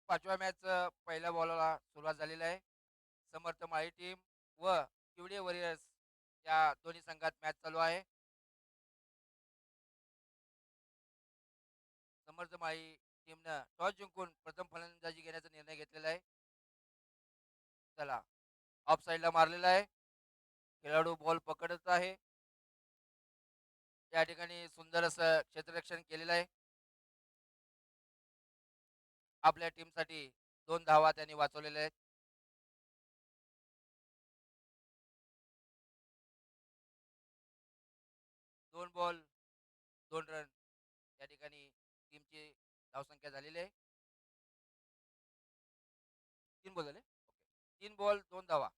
5व्या match पहिल्या बॉलला सुरुवात झालेली आहे. समर्थ माळी टीम व किवडे वॉरियर्स या दोन्ही संघात मॅच चालू आहे. समर्थ माळी टीमनं टॉस जिंकून प्रथम फलंदाजी घेण्याचा निर्णय घेतलेला आहे. चला, ऑफ साईडला मारलेला आहे. खेळाडू बॉल पकडत आहे. या ठिकाणी सुंदर असं क्षेत्ररक्षण केलेलं आहे. आपल्या टीमसाठी 2 धावा त्यांनी वाचवलेल्या आहेत. 2 बॉल 2 रन या ठिकाणी टीमची धावसंख्या झालेली आहे. 3 बॉल झाले. ओके, 3 बॉल 2 धावा.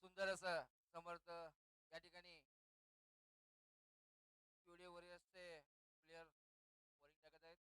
सुंदर असं समर्थ या ठिकाणी किवडे वॉरियर्सचे प्लेयर बॉलिंग टाकत आहेत.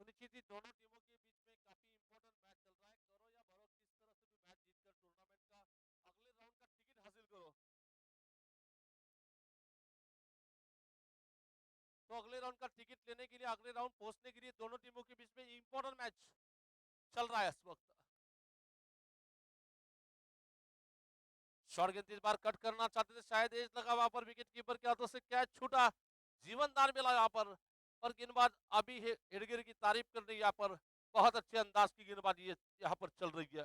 सुनिश्चित ही दोनों टीमों के बीच में काफी इंपॉर्टेंट मैच चल रहा है। करो या भरो, किस तरह से भी मैच जीतकर टूर्नामेंट का अगले राउंड का टिकट हासिल करो। तो अगले राउंड का टिकट लेने के लिए, अगले राउंड पहुंचने के लिए दोनों टीमों के बीच में इंपॉर्टेंट मैच चल रहा है इस वक्त। शॉर्ट गेंद इस बार कट करना चाहते थे, शायद एज लगा वहां पर, विकेट कीपर के हाथों से कैच छूटा, जीवनदान मिला यहाँ पर गेंदबाज अभी हेडगिर की तारीफ कर रही है यहाँ पर। बहुत अच्छे अंदाज की गेंदबाजी यहाँ पर चल रही है।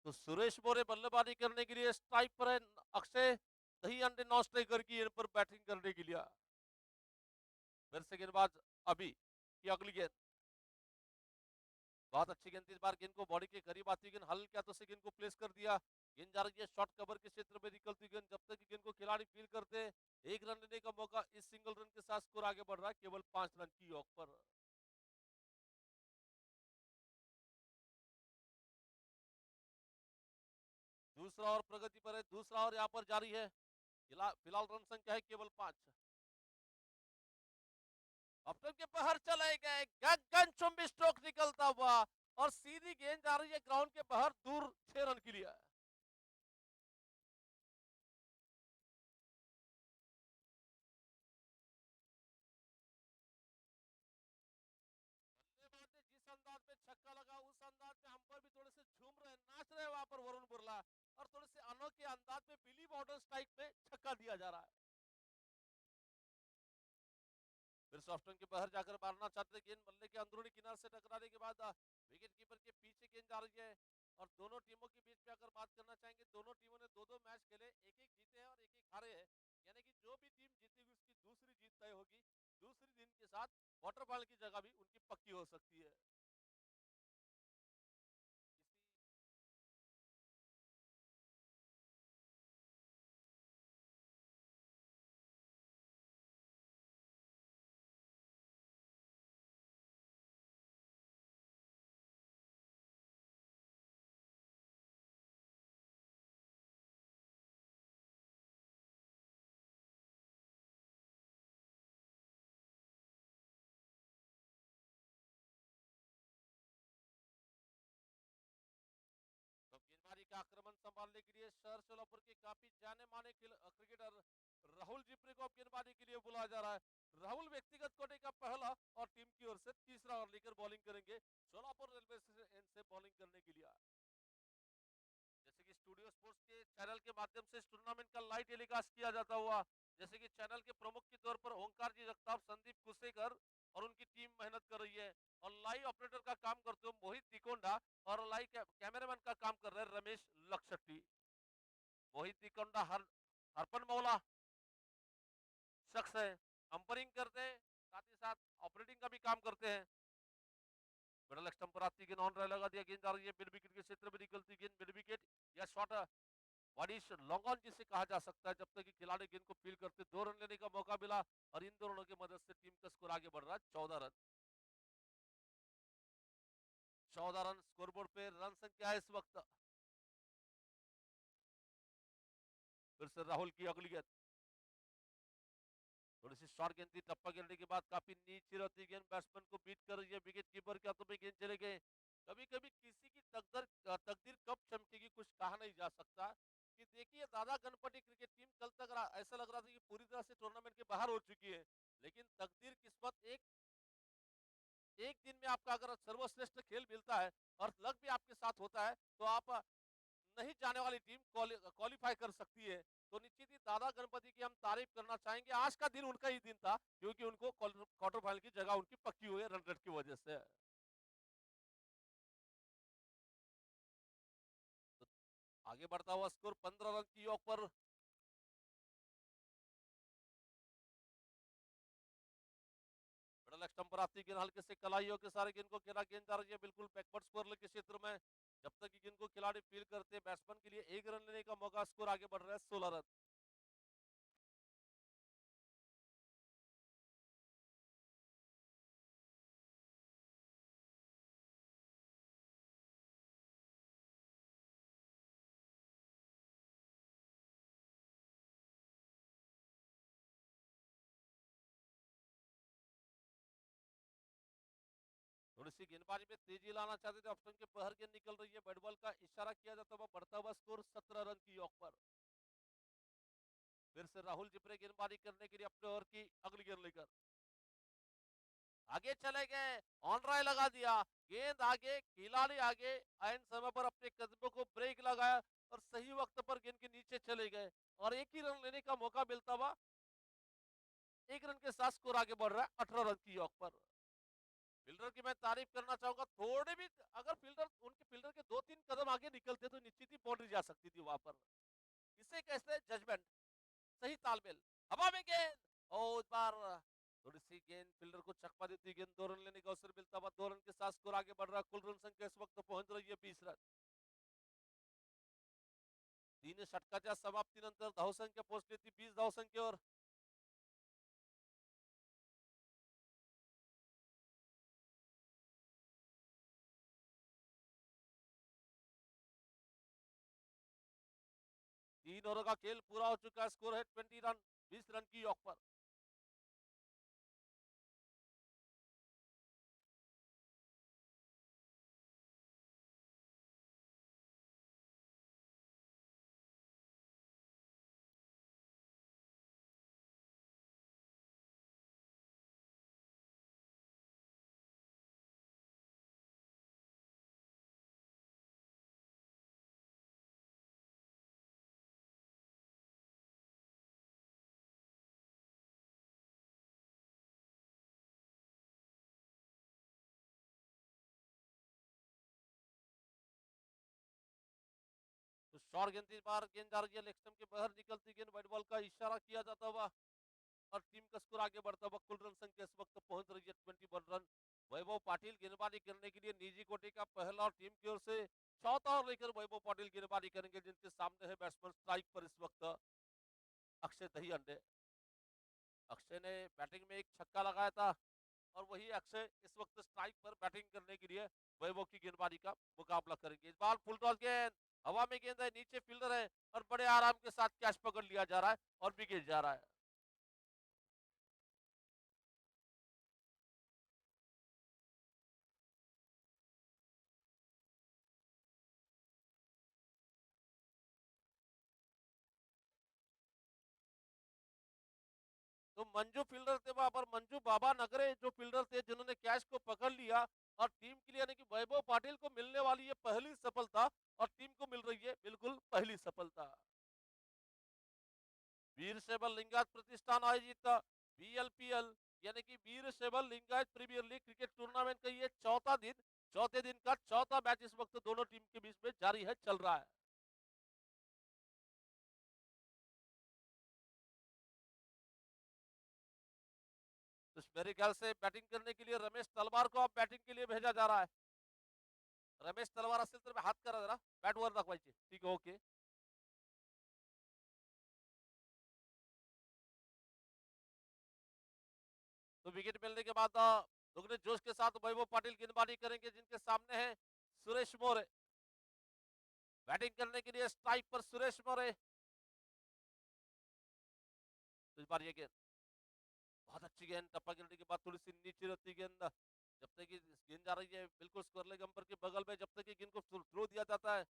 तो सुरेश मोरे बल्लेबाजी करने के लिए स्ट्राइक पर है। अक्षय दही अंडे नॉन स्ट्राइकर की इन पर बैटिंग करने के लिए। फिर से गेंदबाज अभी की अगली गेंद, बहुत अच्छी गेंद थी, इस बार गेंद को बॉडी के करीब आती गेंद हल्के हाथों से गेंद को प्लेस कर दिया। गेंद जा रही है शॉर्ट कवर के क्षेत्र में निकलती गेंद, जब तक कि गेंद को खिलाड़ी फील करते हैं, एक रन लेने का मौका, इस सिंगल रन के साथ स्कोर आगे बढ़ रहा है केवल 5 रन की ऑफ पर। दूसरा और प्रगति पर है, दूसरा और यहाँ पर जारी है। फिलहाल रन संख्या है केवल 5। अपने के बाहर चले गए, गगन चुंबी स्ट्रोक निकलता हुआ और सीधी गेंद जा रही है ग्राउंड के बाहर दूर 6 रन के लिए। बल्लेबाज ने जिस अंदाज में छक्का लगा उस अंदाज में हम पर भी थोड़े से झूम रहे नाच रहे वहां पर वरुण बुर्ला, और थोड़े से अनोखे अंदाज में बिली बॉर्डर स्ट्राइक में छक्का दिया जा रहा है। फिर सॉफ्टन के बाहर जाकर मारना चाहते, गेंद बल्ले के अंदरूनी किनारे से टकराने के बाद विकेट कीपर के पीछे गेंद जा रही है। और दोनों टीमों के बीच में अगर बात करना चाहेंगे, दोनों टीमों ने 2-2 मैच खेले, एक एक जीते हैं और एक एक हारे हैं। यानी कि जो भी टीम जीतेगी उसकी दूसरी जीत तय होगी, दूसरी दिन के साथ क्वार्टर फाइनल की जगह भी उनकी पक्की हो सकती है। इसी तो गेंदबाजी का आक्रमण संभालने के लिए शहर सोलापुर के काफी जाने माने क्रिकेटर राहुल जिप्रे को अब गेंदबाजी के लिए बुलाया जा रहा है। राहुल व्यक्तिगत कोटे का पहला और टीम की ओर से तीसरा ओवर लेकर बॉलिंग करेंगे, सोलापुर रेलवे स्टेशन एंड से बॉलिंग करने के लिए। जैसे कि स्टूडियो स्पोर्ट्स के चैनल के माध्यम से इस टूर्नामेंट का लाइव टेलीकास्ट किया जाता हुआ, जैसे कि चैनल के प्रमुख के तौर पर ओंकार जी जगताप, संदीप कुसेकर और उनकी टीम मेहनत कर रही है, और लाइव ऑपरेटर का काम करते हुए मोहित तिकोंडा, और लाइव कैमरामैन का काम कर रहे हैं रमेश लक्षट्टी। मोहित तिकोंडा हरपन मौला शख्स है, अंपरिंग करते हैं, साथ ही साथ ऑपरेटिंग का भी काम करते हैं। मिडल स्टंप पर आती गेंद ऑन रहा लगा दिया, गेंद जा रही है मिड विकेट के क्षेत्र में निकलती गेंद मिड विकेट या शॉर्ट वाडिश लॉन्ग ऑन जिसे कहा जा सकता है, जब तक कि खिलाड़ी गेंद को फील करते 2 रन लेने का मौका मिला, और इन दोनों की मदद से टीम का स्कोर आगे बढ़ रहा है 14 रन। 14 रन स्कोरबोर्ड पे रन संख्या है इस वक्त। फिर से राहुल की अगली गेंद, थोड़ी सी शॉर्ट गेंद थी, टप्पा गिरने के बाद काफी नीचे रहती गेंद बैट्समैन को बीट कर रही है, विकेट कीपर के हाथों में गेंद चले गए। कभी कभी किसी की तकदीर कब चमकेगी कुछ कहा नहीं जा सकता। कि देखिए दादा गणपति क्रिकेट टीम कल तक ऐसा लग रहा था कि पूरी तरह से टूर्नामेंट के बाहर हो चुकी है, लेकिन तकदीर किस्मत एक एक दिन में आपका अगर सर्वश्रेष्ठ खेल मिलता है और लक भी आपके साथ होता है, तो आप नहीं जाने वाली टीम क्वालिफाई कर सकती है। तो निश्चित ही दादा गणपति की हम तारीफ करना चाहेंगे, आज का दिन उनका ही दिन था, क्योंकि उनको क्वार्टर फाइनल की जगह उनकी पक्की हुई है रन रेट की वजह से। तो आगे बढ़ता हुआ स्कोर 15 रन की ऑफ पर। मिडल स्टंप पर आती गेंद हल्के से कलाइयों के सारे गेंद को खेला, गेंद जा रही है बिल्कुल बैकवर्ड स्कोर के क्षेत्र में, जब तक कि गेंद को खिलाड़ी फील करते हैं बैट्समैन के लिए एक रन लेने का मौका, स्कोर आगे बढ़ रहा है 16 रन। थोड़ी सी गेंदबाजी में तेजी लाना चाहते थे, ऑप्शन के बाहर गेंद निकल रही है, बैट बॉल का इशारा किया जाता हुआ बढ़ता हुआ स्कोर 17 रन की ऑफ पर। फिर से राहुल जिप्रे गेंदबाजी करने के लिए अपने ओवर की अगली गेंद लेकर आगे चले गए, ऑन राय लगा दिया, गेंद आगे, खिलाड़ी आगे, आयन समय पर अपने कदमों को ब्रेक लगाया और सही वक्त पर गेंद के नीचे चले गए, और एक ही रन लेने का मौका मिलता हुआ एक रन के साथ स्कोर आगे बढ़ रहा है 18 रन की ऑफ पर। फील्डर की मैं तारीफ करना चाहूंगा, थोड़े भी अगर फील्डर के 2-3 कदम आगे निकलते तो निश्चित ही बाउंड्री जा सकती थी वहां पर। इसे कहते हैं जजमेंट, सही तालमेल। हवा में गेंद, और इस बार थोड़ी सी गेंद फील्डर को चकमा देती गेंद 2 रन लेने का अवसर मिलता हुआ 2 रन के साथ स्कोर आगे बढ़ रहा है। कुल रन संख्या इस वक्त पहुंच रही है 20 रन। 3 षटकाच्या समाप्तीनंतर धावसंख्या पोहोचली ती 20 धावसंख्येवर। तीन ओवर का खेल पूरा हो चुका है। स्कोर है 20 रन, 20 रन की यॉक पर। तो शॉर्ट गेंद इस बार गेंद जा रही है लेग स्टंप के बाहर निकलती गेंद व्हाइट बॉल का इशारा किया जाता हुआ और टीम का स्कोर आगे बढ़ता हुआ। कुल रन संख्या इस वक्त पहुंच रही है 21 रन। वैभव पाटिल गेंदबाजी करने के लिए निजी कोटि का पहला और टीम की ओर से चौथा और लेकर वैभव पाटिल गेंदबाजी करेंगे जिनके सामने है बैट्समैन स्ट्राइक पर इस वक्त अक्षय दही अंडे। अक्षय ने बैटिंग में एक छक्का लगाया था और वही अक्षय इस वक्त स्ट्राइक पर बैटिंग करने के लिए वैभव की गेंदबाजी का मुकाबला करेंगे। इस बार फुल टॉस गेंद हवा में गेंद है, नीचे फील्डर है और बड़े आराम के साथ कैच पकड़ लिया जा रहा है और विकेट जा रहा है। तो मंजू फील्डर थे वहां पर, मंजू बाबा नगरे जो फील्डर थे जिन्होंने कैच को पकड़ लिया और टीम के लिए यानी कि वैभव पाटिल को मिलने वाली ये पहली सफलता और टीम को मिल रही है बिल्कुल पहली सफलता। वीर शैवल लिंगायत प्रतिष्ठान आयोजित बीएलपीएल यानी कि Veerashaiva Lingayat premiere League cricket tournament का ये चौथा दिन, चौथे दिन का चौथा मैच इस वक्त दोनों टीम के बीच में जारी है, चल रहा है। तो मेरे ख्याल से बैटिंग करने के लिए रमेश तलवार को अब बैटिंग के लिए भेजा जा रहा है। रमेश तलवार असेल तर हात करा जरा, बॅट वर दाखवायची। ठीक आहे, ओके। तो विकेट मिलने के बाद दुगने जोश के साथ वैभव पाटिल गेंदबाजी करेंगे जिनके सामने है सुरेश मोरे। बैटिंग करने के लिए स्ट्राइक पर सुरेश मोरे। तो इस बार ये गेंद बहुत अच्छी गेंद, टप्पा गिरने के बाद थोड़ी सी नीचे रहती गेंद, जब तक कि गेंद जा रही है बिल्कुल स्क्वायर लेग अंपर के बगल में, जब तक कि गेंद को थ्रो दिया जाता है।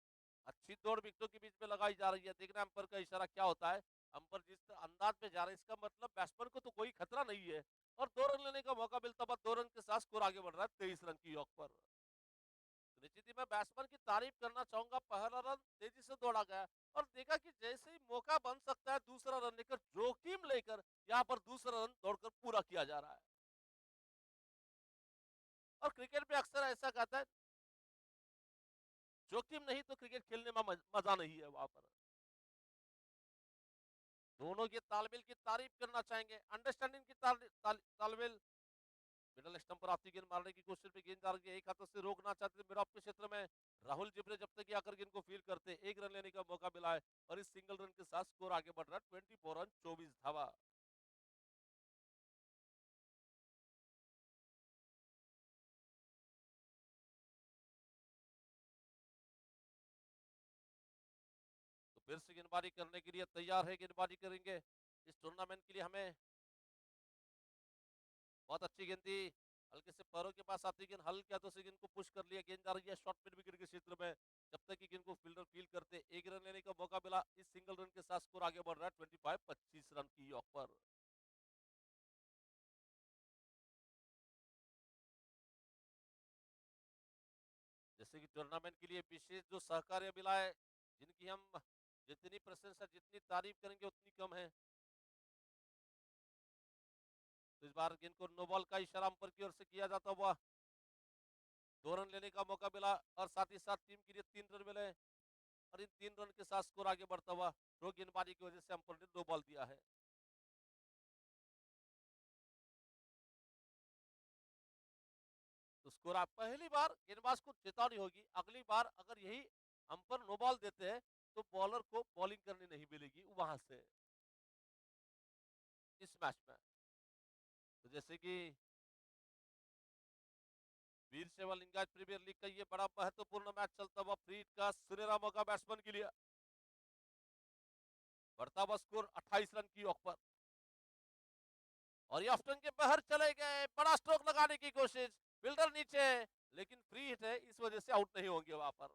अच्छी दौड़ विकेटों के बीच में लगाई जा रही है। देखना अंपर का इशारा क्या होता है। अंपर जिस अंदाज में जा रहा है इसका मतलब बैट्समैन को तो कोई खतरा नहीं है और 2 रन लेने का मौका मिलता है। 2 रन के साथ स्कोर आगे बढ़ रहा है 23 रन की यॉक पर। निश्चित ही मैं बैट्समैन की तारीफ करना चाहूंगा। पहला रन तेजी से दौड़ा गया और देखा कि जैसे ही मौका बन सकता है दूसरा रन लेकर, जोखिम लेकर यहाँ पर दूसरा रन दौड़कर पूरा किया जा रहा है। और क्रिकेट में अक्सर ऐसा कहता है जोखिम नहीं तो क्रिकेट खेलने में मजा नहीं है। वहां पर दोनों के तालमेल की तारीफ करना चाहेंगे, अंडरस्टैंडिंग की तालमेल। मिडल स्टंप पर आती गेंद मारने की कोशिश में गेंद जा रही है, एक हाथों से रोकना चाहते थे मिड ऑफ के क्षेत्र में राहुल जिब्रे, जब तक आकर गेंद को फील करते एक रन लेने का मौका मिला है और इस सिंगल रन के साथ स्कोर आगे बढ़ रहा है 24 रन 24 धावा। तो फिर से गेंदबाजी करने के लिए तैयार है, गेंदबाजी करेंगे इस टूर्नामेंट के लिए। हमें बहुत अच्छी गेंद थी, हल्के से पैरों के पास आती गेंद हल्के हाथों से गेंद को पुश कर लिया। गेंद जा रही है शॉर्ट मिड विकेट के क्षेत्र में, जब तक कि गेंद को फील्डर फील करते एक रन लेने का मौका मिला। इस सिंगल रन के साथ स्कोर आगे बढ़ रहा है 25 रन की यॉक पर। जैसे कि टूर्नामेंट के लिए विशेष जो सहकार्य मिला है, जिनकी हम जितनी प्रशंसा जितनी तारीफ करेंगे उतनी कम है। तो इस बार गेंद को नो बॉल का इशारा अंपर की ओर से किया जाता हुआ 2 रन लेने का मौका मिला और साथ ही साथ टीम के लिए 3 रन मिले और इन 3 रन के साथ स्कोर आगे बढ़ता हुआ रो गेंदबाजी की वजह से अंपर ने नो बॉल दिया है। स्कोर आप पहली बार गेंदबाज को चेतावनी होगी, अगली बार अगर यही हम पर नो बॉल देते हैं तो बॉलर को बॉलिंग करनी नहीं मिलेगी वहां से इस मैच में। तो जैसे कि वीर सेवा लिंगायत प्रीमियर लीग का ये बड़ा महत्वपूर्ण मैच चलता हुआ फ्री हिट का सुनहरा मौका बैट्समैन के लिए। बढ़ता हुआ स्कोर 28 रन की ऑफ पर और ये ऑफ्टन के बाहर चले गए, बड़ा स्ट्रोक लगाने की कोशिश, फील्डर नीचे, लेकिन फ्री हिट है इस वजह से आउट नहीं होंगे वहां पर।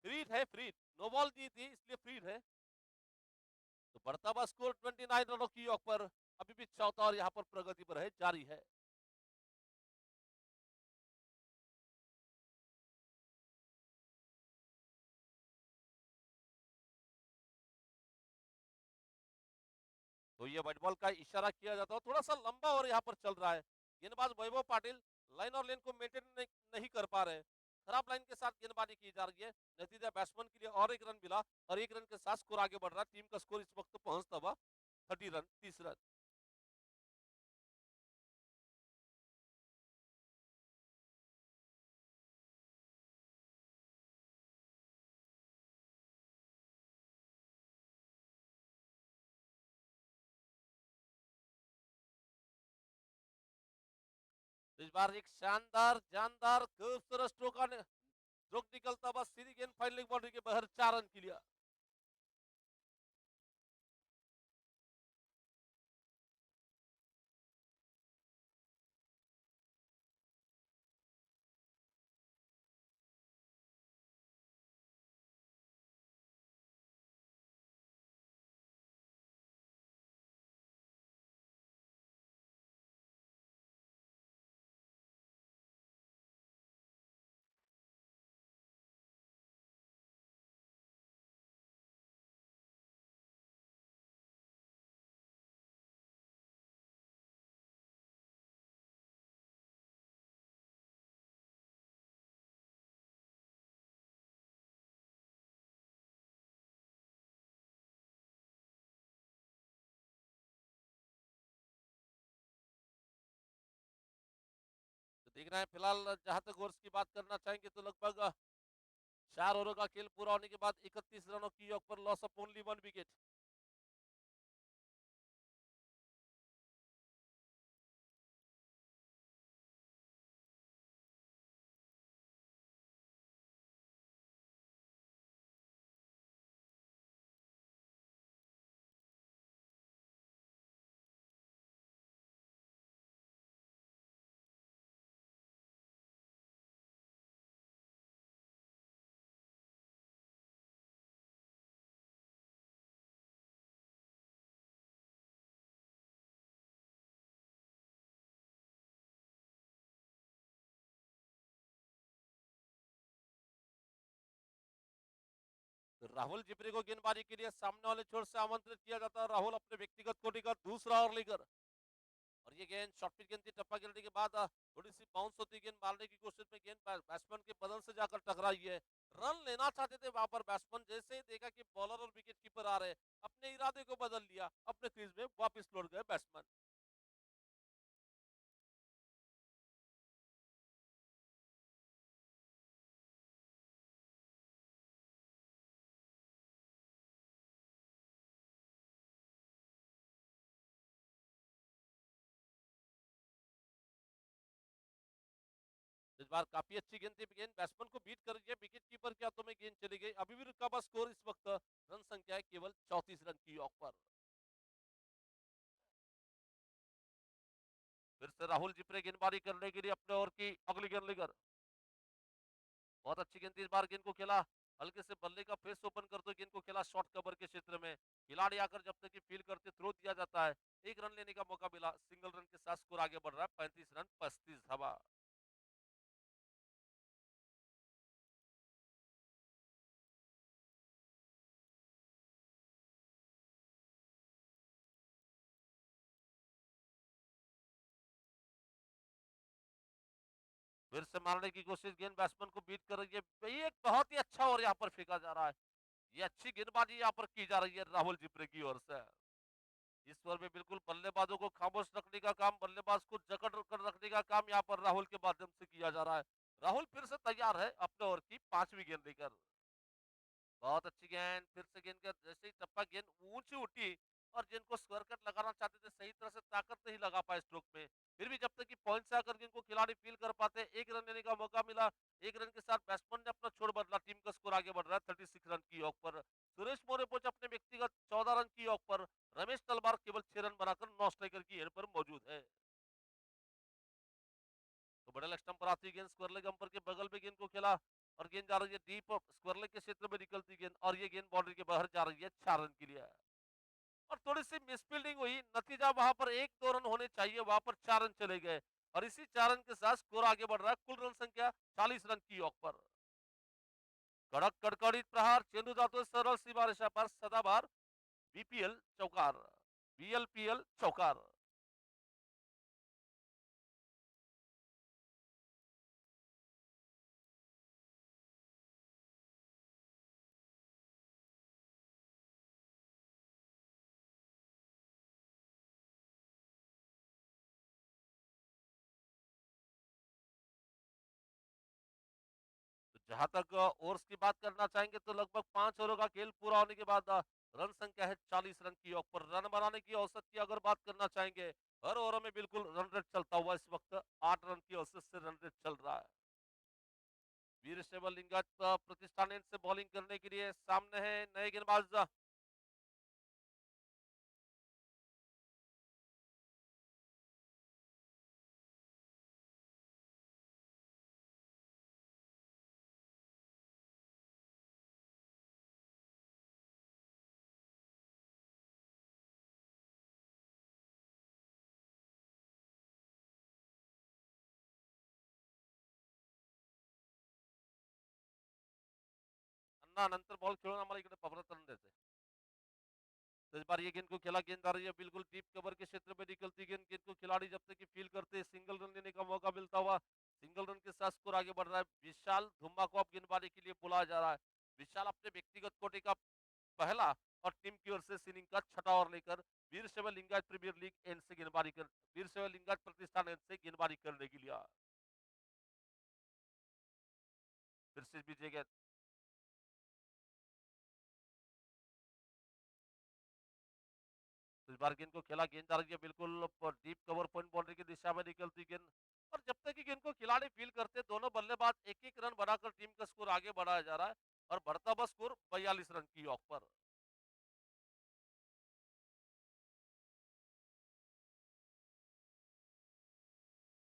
फ्री हिट है, फ्री हिट, नो बॉल दी थी इसलिए फ्री हिट है। तो बढ़ता हुआ स्कोर 29 रनों की ऑफ पर अभी भी चौथा और यहाँ पर प्रगति पर है, जारी है। तो ये व्हाइट बॉल का इशारा किया जाता है, थोड़ा सा लंबा और यहाँ पर चल रहा है। गेंदबाज वैभव पाटिल लाइन और लेन को मेंटेन नहीं कर पा रहे, खराब लाइन के साथ गेंदबाजी की जा रही है। नतीजा बैट्समैन के लिए और एक रन मिला और एक रन के साथ स्कोर आगे बढ़ रहा है। टीम का स्कोर इस वक्त पहुंचता हुआ 30 रन, 30 रन। तो इस बार एक शानदार जानदार खूबसूरत स्ट्रोक निकलता हुआ सीधी गेंद फाइनलिंग बाउंड्री के बाहर, 4 रन के लिए। तो देख रहे हैं फिलहाल जहां तक ओवर्स की बात करना चाहेंगे तो लगभग 4 ओवरों का खेल पूरा होने के बाद 31 रनों की ऑफ पर लॉस ऑफ ओनली 1 विकेट। तो राहुल जिपरी को गेंदबाजी के लिए सामने वाले छोर से आमंत्रित किया जाता है। राहुल अपने व्यक्तिगत कोटि का दूसरा ओवर लेकर, और ये गेंद शॉर्ट पिच गेंद थी, टप्पा गिरने के बाद थोड़ी सी बाउंस होती गेंद मारने की कोशिश में गेंद बैट्समैन के बदन से जाकर टकराई है। रन लेना चाहते थे वहां पर बैट्समैन, जैसे ही देखा कि बॉलर और विकेट कीपर आ रहे, अपने इरादे को बदल लिया, अपने क्रीज में वापस लौट गए बैट्समैन। इस बार काफी अच्छी गेंद थी, गेंद बैट्समैन को बीट कर रही है, विकेट कीपर के हाथों में गेंद चली गई। अभी भी रुका हुआ स्कोर इस वक्त रन संख्या है केवल 34 रन की ऑफ पर। फिर से राहुल जिपरे गेंदबाजी करने के लिए अपने ओवर की अगली गेंद लेकर, बहुत अच्छी गेंद थी, इस बार गेंद को खेला हल्के से बल्ले का फेस ओपन करते हुए, गेंद को खेला शॉर्ट कवर के क्षेत्र में। खिलाड़ी आकर जब तक फील करते थ्रो दिया जाता है, एक रन लेने का मौका मिला, सिंगल रन के साथ स्कोर आगे बढ़ रहा है 35 रन 35 धावा। फिर से मारने की कोशिश, गेंद बैट्समैन को बीट कर रही है, ये एक बहुत ही अच्छा ओवर यहाँ पर फेंका जा रहा है। ये अच्छी गेंदबाजी यहाँ पर की जा रही है राहुल जिपरे की ओर से। इस ओवर में बिल्कुल बल्लेबाजों को खामोश रखने का काम, बल्लेबाज को जकड़ कर रखने का काम यहाँ पर राहुल के माध्यम से किया जा रहा है। राहुल फिर से तैयार है अपने ओवर की 5वीं गेंद लेकर। बहुत अच्छी गेंद, फिर से गेंद का जैसे ही टप्पा गेंद ऊंची उठी और जिनको स्क्वायर कट लगाना चाहते थे सही तरह से ताकत नहीं लगा पाए स्ट्रोक में। फिर भी जब तक कि पॉइंट से आकर जिनको खिलाड़ी फील कर पाते, एक रन लेने का मौका मिला। एक रन के साथ बैट्समैन ने अपना छोड़ बदला, टीम का स्कोर आगे बढ़ रहा है 36 रन की ऑक पर। सुरेश मौर्य कोच अपने व्यक्तिगत 14 रन की ऑक पर, रमेश तलवार केवल 6 रन बनाकर 9 स्ट्राइकर की एंड पर मौजूद है। तो बड़े स्टंप पर आती गेंद स्क्वायर लेग अंपर के बगल में गेंद को खेला और गेंद जा रही है डीप स्क्वायर लेग के क्षेत्र में निकलती गेंद और ये गेंद बाउंड्री के बाहर जा रही है 4 रन के लिए। और थोड़ी सी मिसफील्डिंग हुई, नतीजा वहां पर 1-2 रन होने चाहिए, वहां पर 4 रन चले गए और इसी 4 रन के साथ स्कोर आगे बढ़ रहा है। कुल रन संख्या 40 रन की ऑक पर। कड़क कड़कड़ी प्रहार, चेंडू जातो सरळ सीमा रेषा पर, सदाबहार बीपीएल चौकार, बीएलपीएल चौकार। तो जहां तक ओवर्स की बात करना चाहेंगे तो लगभग 5 ओवरों का खेल पूरा होने के बाद रन संख्या है 40 रन की ऑक पर। रन बनाने की औसत की अगर बात करना चाहेंगे, हर ओवर में बिल्कुल रन रेट चलता हुआ इस वक्त 8 रन की औसत से रन रेट चल रहा है। वीर शैवल लिंगायत प्रतिष्ठान एंड से बॉलिंग करने के लिए सामने है नए गेंदबाज। अन्ना नंतर बॉल खेळून आम्हाला इकडे पबरत रन देते। तो इस बार ये गेंद को खेला, गेंद आ रही है बिल्कुल डीप कवर के क्षेत्र में निकलती गेंद, गेंद को खिलाड़ी जब तक कि फील करते हैं सिंगल रन लेने का मौका मिलता हुआ, सिंगल रन के साथ स्कोर आगे बढ़ रहा है। विशाल धुम्मा को अब गेंदबाजी के लिए बुलाया जा रहा है। विशाल अपने व्यक्तिगत कोटि का पहला और टीम की ओर से सीनिंग का छठा ओवर लेकर वीर शैवल लिंगायत प्रीमियर लीग एंड से गेंदबाजी कर, वीर शैवल लिंगायत प्रतिष्ठान एंड से गेंदबाजी करने के लिए फिर से विजय गेंद। तो इस बार गेंद को खेला, गेंद आ रही है बिल्कुल डीप कवर पॉइंट बाउंड्री की दिशा में निकलती गेंद और जब तक कि गेंद को खिलाड़ी फील करते दोनों बल्लेबाज एक एक रन बनाकर टीम का स्कोर आगे बढ़ाया जा रहा है और बढ़ता हुआ स्कोर 42 रन की ऑक पर।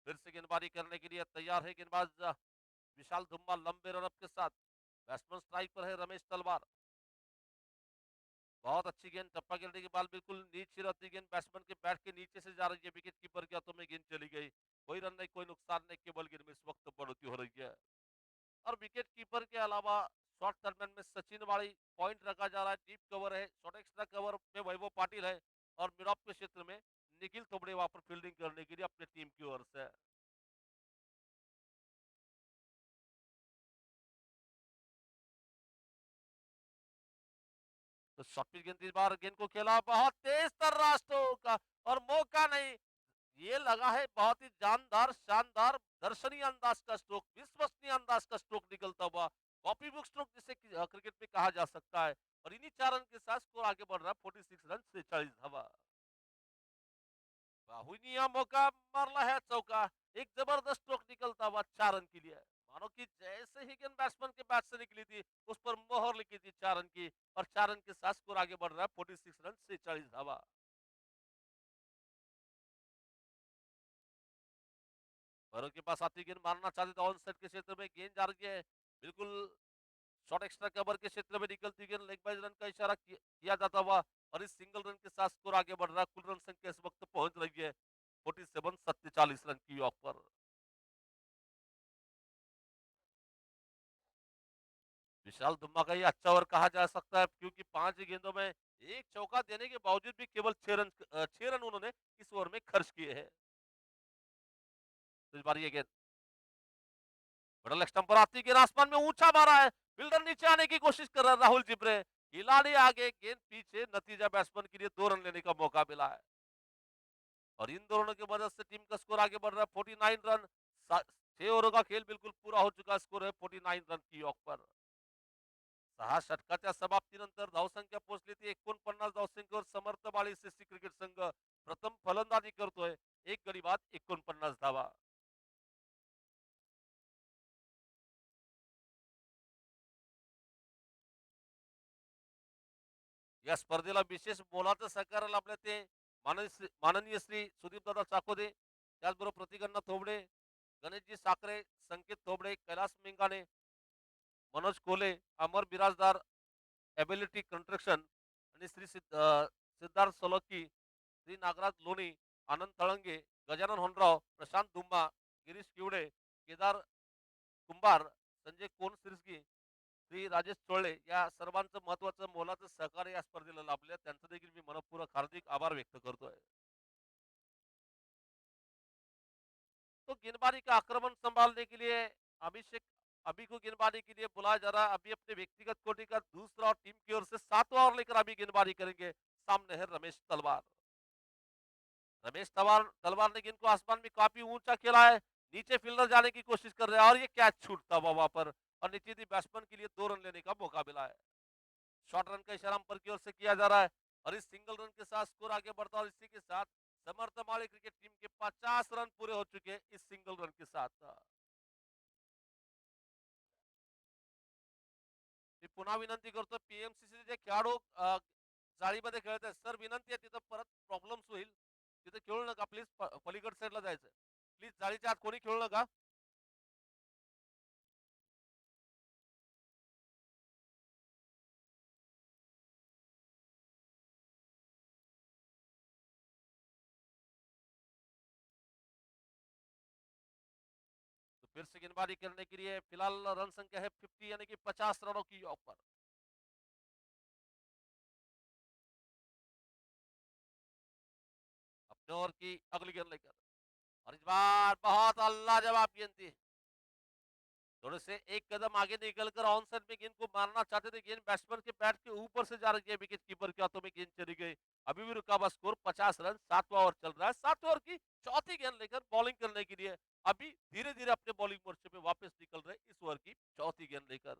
फिर से गेंदबाजी करने के लिए तैयार है गेंदबाज विशाल धुम्मा लंबे रन के साथ। बैट्समैन स्ट्राइक पर है रमेश तलवार। बहुत अच्छी गेंद, टप्पा गिरने के बाद बिल्कुल नीचे रहती गेंद बैट्समैन के बैट के नीचे से जा रही है, विकेट कीपर के हाथों में गेंद चली गई। कोई रन नहीं, कोई नुकसान नहीं, केवल गेंद में इस वक्त बढ़ोतरी हो रही है और विकेट कीपर के अलावा शॉर्ट टर्मिनल में सचिन वाली पॉइंट रखा जा रहा है। डीप कवर है, शॉर्ट एक्स्ट्रा कवर में वैभव पाटिल है और मिड ऑफ के क्षेत्र में निखिल थोबड़े वहां पर फील्डिंग करने के लिए अपने टीम की ओर से। तो शॉर्ट पिच गेंद इस बार गेंद को खेला, बहुत तेज तर्राशों का और मौका नहीं। ये लगा है बहुत ही जानदार शानदार दर्शनीय अंदाज का स्ट्रोक, विश्वसनीय अंदाज का स्ट्रोक निकलता हुआ, कॉपी बुक स्ट्रोक जिसे क्रिकेट में कहा जा सकता है और इन्हीं 4 रन के साथ स्कोर आगे बढ़ रहा है 46 रन से 40 धावा। बाहुनिया मौका मारला है चौका, एक जबरदस्त स्ट्रोक निकलता हुआ 4 रन के लिए। मानो कि जैसे ही गेंद बैट्समैन के बैट से निकली थी उस पर मोहर लिखी थी 4 रन की और 4 रन के साथ स्कोर आगे बढ़ रहा है 46 रन से 40 धावा। भैरव के पास आती गेंद मारना चाहते थे ऑन साइड के क्षेत्र में, गेंद जा रही है बिल्कुल शॉर्ट एक्स्ट्रा कवर के क्षेत्र में निकलती गेंद, लेग बाय रन का इशारा किया जाता हुआ और इस सिंगल रन के साथ स्कोर आगे बढ़ रहा है। कुल रन संख्या इस वक्त पहुंच रही है 47 47 रन की ऑफ पर। विशाल दुम्मा का ये अच्छा ओवर कहा जा सकता है क्योंकि 5 गेंदों में एक चौका देने के बावजूद भी केवल 6 रन उन्होंने इस ओवर में खर्च किए हैं। तो इस बार ये गेंद मिडल स्टंप पर आती गेंद आसमान में ऊंचा मारा है, फील्डर नीचे आने की कोशिश कर रहा है राहुल जिब्रे, खिलाड़ी आगे, गेंद पीछे, नतीजा बैट्समैन के लिए 2 रन लेने का मौका मिला है और इन दोनों की मदद से टीम का स्कोर आगे बढ़ रहा है 49 रन। 6 ओव्हर का खेल बिल्कुल पूरा हो चुका, स्कोर है 49 रन की ऑफ पर। 6 षटकाच्या समाप्तीनंतर धावसंख्या पोहोचली ती 49 धावसंख्येवर समर्थ बाळी सीसी क्रिकेट संघ प्रथम फलंदाजी करतोय, एक गडी बाद 49 धावा। या स्पर्धेला विशेष मोलाचं सहकार्य लाभलं ते माननीय श्री सुदीपदादा चाकोदे, त्याचबरोबर प्रतिगणना थोबडे, गणेशजी साखरे, संकेत थोबडे, कैलास मेंगाणे, मनोज कोले, अमर बिराजदार, एबिलिटी कंस्ट्रक्शन आणि सिद्धार्थ सोलंकी, श्री नागराज लोणी, आनंद तळंगे, गजानन होनराव, प्रशांत दुम्मा, गिरीश किवडे, केदार कुंभार, संजय कोन सिरसगी, श्री राजेश चोळे या सर्वांचं महत्वाचं मोलाचं सहकार्य या स्पर्धेला लाभले, त्यांचं देखील मी मनपूर्वक हार्दिक आभार व्यक्त करतोय। तो गेंदबाजी का आक्रमण संभालने के लिए अभिषेक अभी को गेंदबाजी के लिए बुलाया जा रहा है। अभी अपने व्यक्तिगत कोटि का दूसरा और टीम की ओर से 7वां ओवर लेकर अभी गेंदबाजी करेंगे। सामने है रमेश तलवार। रमेश तलवार तलवार ने गेंद को आसमान में काफी ऊंचा खेला है, नीचे फील्डर जाने की कोशिश कर रहे हैं और ये कैच छूटता हुआ वहां पर और नीचे बैट्समैन के लिए 2 रन लेने का मौका मिला है। शॉर्ट रन का इशारा अंपर की ओर से किया जा रहा है और इस सिंगल रन के साथ स्कोर आगे बढ़ता है और इसी के साथ समर्थ माळी क्रिकेट टीम के 50 रन पूरे हो चुके हैं इस सिंगल रन के साथ। मी पुन्हा विनंती करतो पीएमसीसी जे खेळाडू जाळीमध्ये खेळत आहेत सर, विनंती आहे तिथं परत प्रॉब्लेम्स होईल, तिथे खेळू नका प्लीज, पलीकड साईडला जायचं प्लीज, जाळीच्या आत कोणी खेळू नका। तो फिर से गेंदबाजी करने के लिए फिलहाल रन संख्या है 50 यानी कि 50 रनों की ऑफ पर। अपने ओवर की अगली गेंद लेकर और इस बार बहुत लाजवाब गेंद थी, थोड़े से एक कदम आगे निकलकर ऑन साइड में गेंद को मारना चाहते थे, गेंद बैट्समैन के बैट के ऊपर से जा रही है, विकेट कीपर के हाथों में गेंद चली गई। अभी भी रुका हुआ स्कोर 50 रन, 7वां ओवर चल रहा है। 7वें ओवर की चौथी गेंद लेकर बॉलिंग करने के लिए अभी धीरे धीरे अपने बॉलिंग मोर्चे पे वापस निकल रहे इस ओवर की चौथी गेंद लेकर।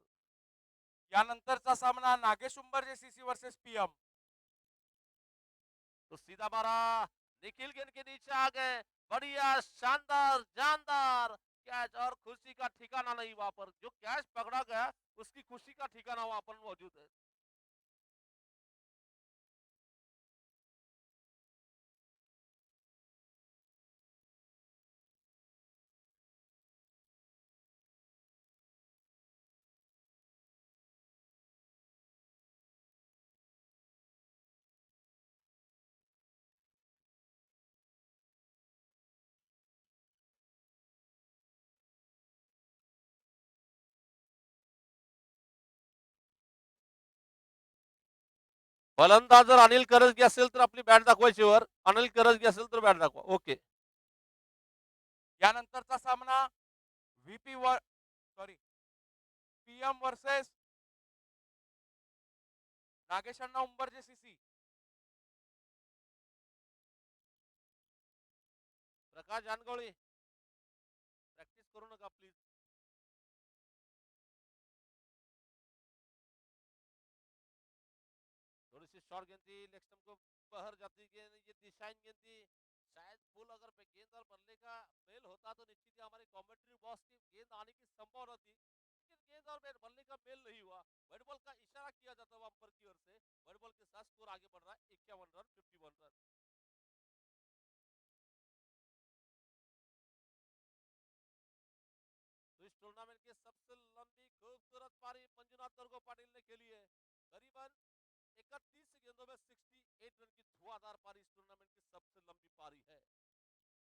यानंतरचा सामना Nagesh Umbarje CC versus PM. तो सीधा मारा, निखिल गेंद के नीचे आ गए, बढ़िया शानदार जानदार कैच और खुशी का ठिकाना नहीं वहां पर, जो कैच पकड़ा गया उसकी खुशी का ठिकाना वहां पर मौजूद है। फलंदाज जर अनिल करजगी असेल तर आपली बॅट दाखवायची वर, अनिल करजगी असेल तर बॅट दाखवा, ओके। यानंतरचा सामना व्हीपी वर सॉरी पीएम वर्सेस नागेशांना उंबरजे सीसी। प्रकाश जानगवळी प्रॅक्टिस करू नका प्लीज। थोड़ी सी शॉर्ट गेंद थी, लेग स्टंप को बहर जाती गेंद, ये दिशाइन गेंद थी, शायद फुल अगर पे गेंद और बल्ले का मेल होता तो निश्चित ही हमारे कमेंट्री बॉक्स की गेंद आने की संभावना थी, लेकिन गेंद और बल्ले का मेल नहीं हुआ। व्हाइट बॉल का इशारा किया जाता हुआ अंपर की ओर से, व्हाइट बॉल के साथ स्कोर आगे बढ़ रहा है 51 रन 51 रन। तो इस टूर्नामेंट की सबसे लंबी खूबसूरत पारी मंजुनाथ गर्गो पाटिल ने खेली है, करीबन 31 गेंदों में 68 रन की धुआंधार पारी इस टूर्नामेंट की सबसे लंबी पारी है।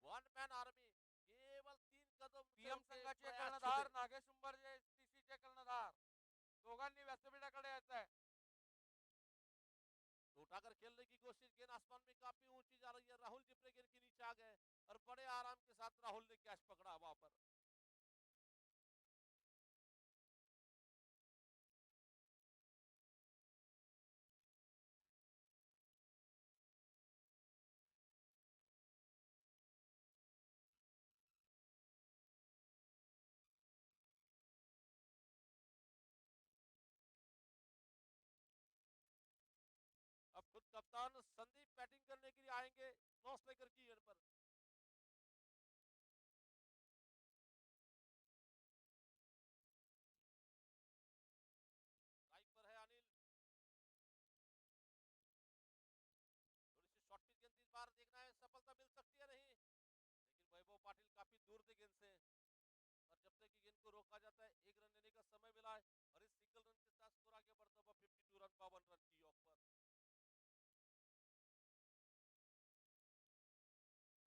वन मैन आर्मी केवल 3 कदम से पीएम उनके संघाचे प्रयास कर्णधार छुटे। नागेश उंबरजे सीसीचे कर्णधार दोघांनी व्यासपीठाकडे यायचं आहे। तो उठाकर खेलने की कोशिश, गेंद आसमान में काफी ऊंची जा रही है, राहुल जिप्रे गेंद के नीचे आ गए और बड़े आराम के साथ राहुल ने कैच पकड़ा वहां पर। दौरान संदीप बैटिंग करने के लिए आएंगे नौ स्ट्राइकर की एंड पर। स्ट्राइक पर है अनिल, थोड़ी सी शॉर्ट पिच गेंद इस बार देखना है सफलता मिल सकती है नहीं, लेकिन वैभव पाटिल काफी दूर थे गेंद से, और जब तक कि गेंद को रोका जाता है एक रन लेने का समय मिला है, और इस सिंगल रन के साथ स्कोर आगे बढ़ता हुआ 52 रन 52 रन की ऑफ पर।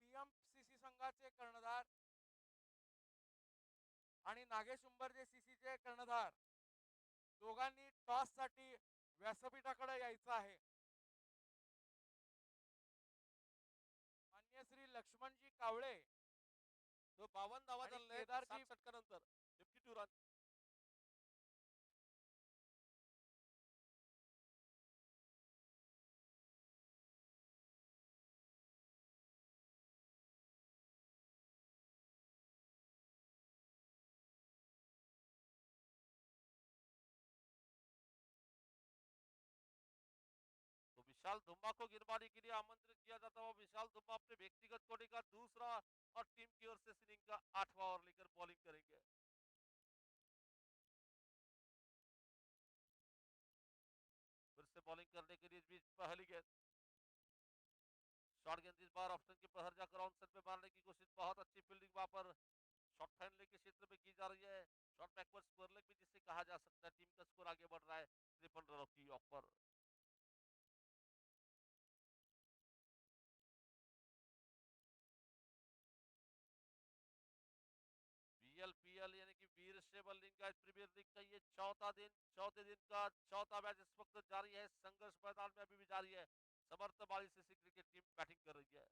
पीएमसीसी संघाचे कर्णधार आणि नागेश उंबरजे चे कर्णधार दोघांनी टॉस साठी व्यासपीठाकडे यायचं आहे. मान्य श्री लक्ष्मणजी कावळे तो 52 धावा आणि झालेल्या आहेत केदारजी 7 षटकानंतर 52 रन. तो विशाल दुम्बा को गेंदबाजी के लिए आमंत्रित किया जाता हुआ विशाल दुम्बा अपने व्यक्तिगत कोटि का दूसरा और टीम की ओर से इस इनिंग का 8वां ओवर लेकर बॉलिंग करेंगे. फिर से बॉलिंग करने के लिए इस बीच पहली गेंद, शॉर्ट गेंद इस बार ऑप्शन के बाहर जाकर ऑन साइड पे मारने की कोशिश, बहुत अच्छी फील्डिंग वहां पर शॉर्ट फैन लेग के क्षेत्र में की जा रही है, शॉर्ट बैकवर्ड स्क्वायर लेग भी जिसे कहा जा सकता है. टीम का स्कोर आगे बढ़ रहा है 53 रनों की ऑफ पर. बीएलपीएल यानी कि वीर शैव लिंगायत प्रीमियर लीग का ये चौथे दिन का चौथा मैच इस वक्त जारी है. संघर्ष मैदान में अभी भी जारी है. समर्थ बाली से क्रिकेट टीम बैटिंग कर रही है,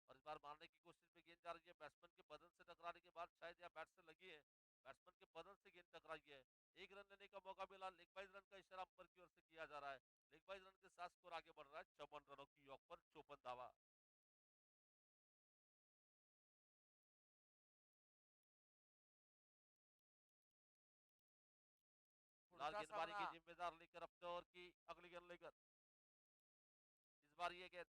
और इस बार मारने की कोशिश में गेंद जा रही है बैट्समैन के बदन से टकराने के बाद, शायद या बैट से लगी है, बैट्समैन के बदन से गेंद टकराई है. एक रन लेने का मौका मिला, लेग बाइज रन का इशारा अंपायर की ओर से किया जा रहा है. लेग बाइज रन के साथ स्कोर आगे बढ़ रहा है 54 रनों की ऑफ पर 54 धावा. लाल पुढचा गेंदबाजी सामना की जिम्मेदार लेकर अपने ओवर की अगली गेंद लेकर, इस बार ये गेंद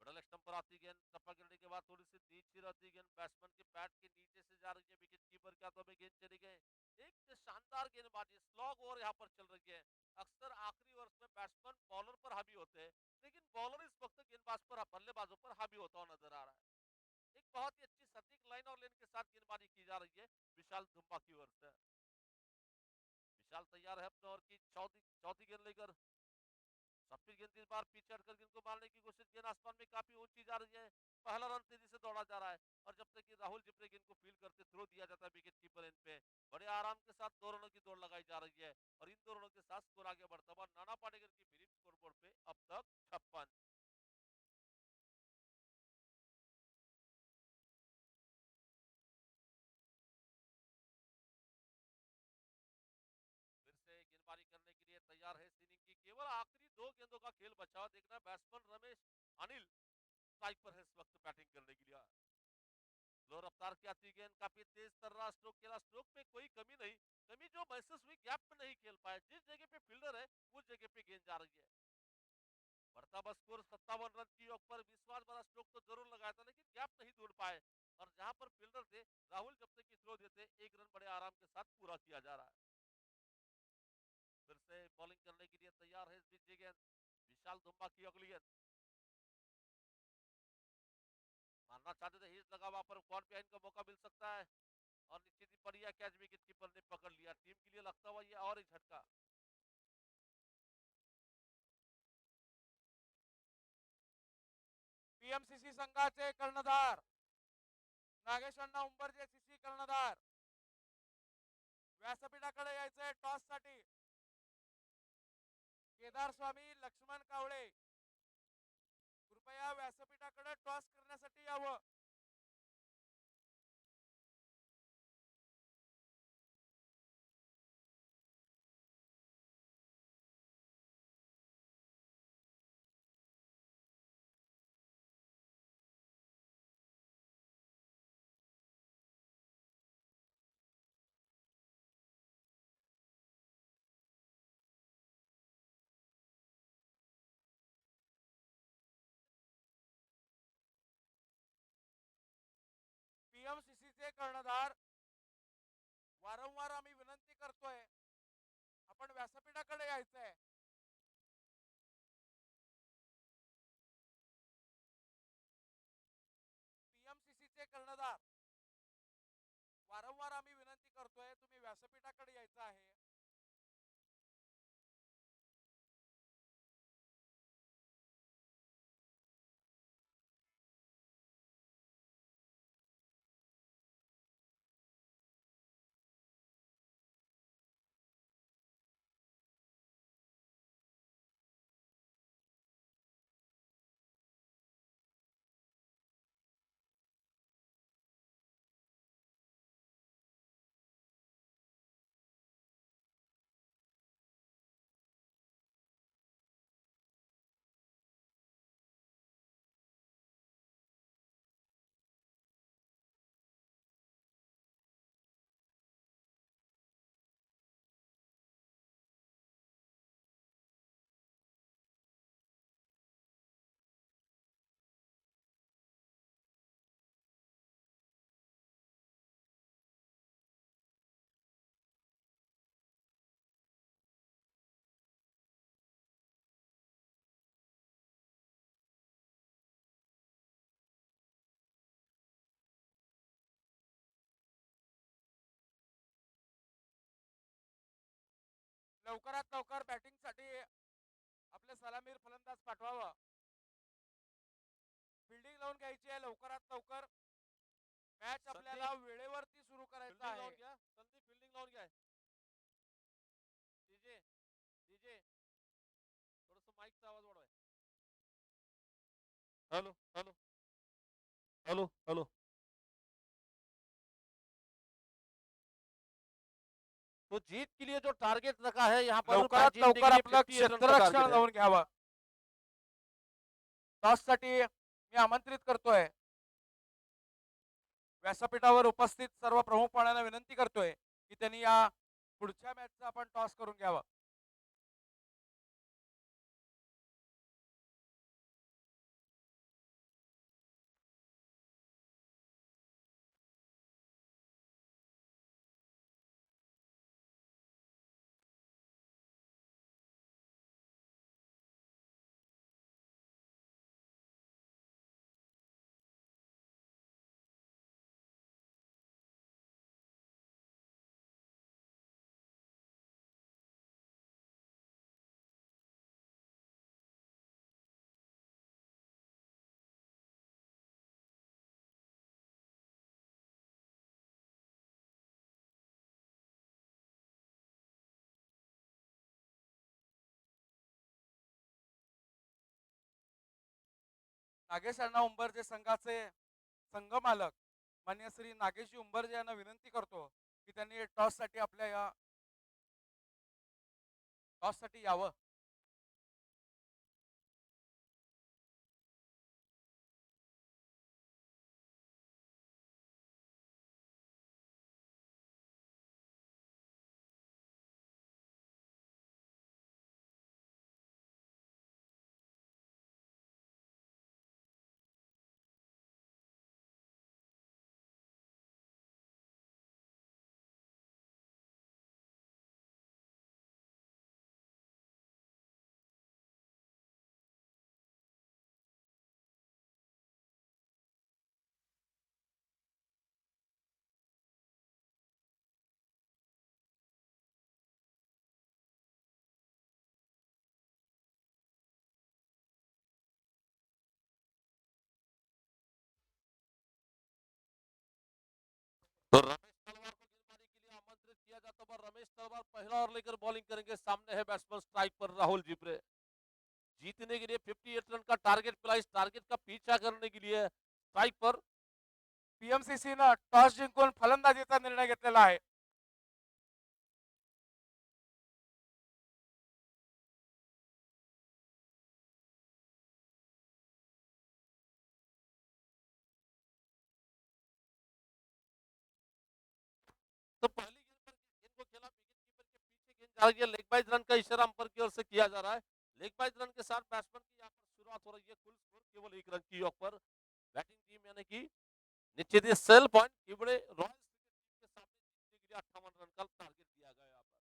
मिडल स्टंप पर आती गेंद, टप्पा गिरने के बाद थोड़ी सी नीचे रहती गेंद, बैट्समैन के बैट के नीचे से जा रही है, विकेट कीपर के हाथों में गेंद चली गई. एक शानदार गेंदबाजी, स्लॉग ओवर यहाँ पर चल रही है. अक्सर आखिरी ओवर्स में बैट्समैन बॉलर पर हावी होते हैं, लेकिन बॉलर इस वक्त गेंदबाज पर बल्लेबाजों पर हावी होता हुआ नजर आ रहा है. एक बहुत ही अच्छी सटीक लाइन और लेन के साथ गेंदबाजी की जा रही है विशाल दुम्बा की ओर से. विशाल तैयार है अपने ओवर की चौथी चौथी गेंद लेकर. सफेद गेंद इस बार पीछे हटकर गेंद को मारने की कोशिश, गेंद आसमान में काफी ऊंची जा रही है. पहला रन तेजी से दौड़ा जा रहा है, और जब तक कि राहुल जिप्रे गेंद को फील करते थ्रो दिया जाता है विकेट कीपर इन पे, बड़े आराम के साथ 2 रनों की दौड़ लगाई जा रही है, और इन 2 रनों के साथ स्कोर आगे बढ़ता हुआ नाना पाटेकर की फिलिप स्कोरबोर्ड पे अब तक 56. फिर से गेंदबाजी करने के लिए तैयार है इस इनिंग की. केवल आखिरी 2 गेंदों का खेल बचा, देखना बैट्समैन रमेश अनिल स्ट्राइक पर है इस वक्त बैटिंग करने के लिए. लो रफ्तार की आती गेंद, काफी तेज तर्रा स्ट्रोक खेला, स्ट्रोक में कोई कमी नहीं, कमी जो महसूस हुई गैप में नहीं खेल पाए, जिस जगह पे फील्डर है उस जगह पे गेंद जा रही है. बढ़ता बस स्कोर 57 रन की पर विश्वास वाला स्ट्रोक तो जरूर लगाया था, लेकिन गैप नहीं ढूंढ पाए, और जहां पर फील्डर थे राहुल जब तक की थ्रो देते एक रन बड़े आराम के साथ पूरा किया जा रहा है. फिर से बॉलिंग करने के लिए तैयार है इस बीच ये गेंद, विशाल दुम्बा की अगली गेंद, मारना चाहते थे, हिट लगा, वहां पर कॉर्न बिहाइंड का मौका मिल सकता है, और निश्चित ही बढ़िया कैच विकेट कीपर ने पकड़ लिया. टीम के लिए लगता हुआ ये और एक झटका. पीएमसीसी संघाचे कर्णधार नागेश अण्णा उंबरजे कर्णधार व्यासपीठाकडे यायचंय टॉस साठी. केदार स्वामी लक्ष्मण कावळे कृपया व्यासपीठाकडे टॉस करण्यासाठी यावं. चे कर्णधार, वारंवार आम्ही विनंती करतोय, आपण व्यासपीठाकडे यायचंय. पीएमसीसी चे कर्णधार, वारंवार आम्ही विनंती करतोय, तुम्ही व्यासपीठाकडे यायचं आहे. लवकरात लवकर बॅटिंगसाठी आपले सलामीर फलंदाज पाठवावं. फिल्डिंग लावून घ्यायची आहे लवकरात लवकर. मॅच आपल्याला वेळेवरती सुरू करायचं फील्डिंग आहे. लावून घ्या, संदीप फील्डिंग लावून घ्या. डीजे डीजे थोडस माईकचा आवाज वाढवाय. Hello hello hello hello. तो जीत के लिए जो टारगेट रखा है यहाँ पर लवकरात 95 लवकर डिग्री आपलं 58 रन का क्षेत्ररक्षण टारगेट है. लावून घ्यावं. टॉस साठी मी आमंत्रित करतोय, व्यासपीठावर उपस्थित सर्व प्रमुख पाहुण्यांना विनंती करतोय की त्यांनी या पुढच्या मॅचचा आपण टॉस करून घ्यावा. नागेश अण्णा उंबरजे संघाचे संघ मालक मान्य श्री नागेशजी उंबरजे यांना विनंती करतो की त्यांनी टॉस साठी आपल्या या टॉस साठी यावं. तो रमेश तलवार को गेंदबाजी के लिए आमंत्रित किया जाता है. रमेश तलवार पहला ओवर लेकर बॉलिंग करेंगे. सामने है बैट्समैन स्ट्राइक पर राहुल जिब्रे. जीतने के लिए 58 रन का टारगेट मिला. इस टारगेट का पीछा करने के लिए स्ट्राइक पर पीएमसीसी न टॉस जिंकून फलंदाजीचा निर्णय घेतलेला आहे. तो पहली गेंद को खेला विकेट कीपर के पीछे गेंद जा रही है. लेग बाइज रन का इशारा अंपायर की ओर से किया जा रहा है. लेग बाइज रन के साथ बैट्समैन की यहाँ पर शुरुआत हो रही है. कुल स्कोर केवल 1 रन की योग पर. बैटिंग टीम यानी कि निश्चित ही सेल पॉइंट किबड़े रॉयल्स के सामने जीतने के लिए 58 रन का टारगेट दिया गया यहाँ पर।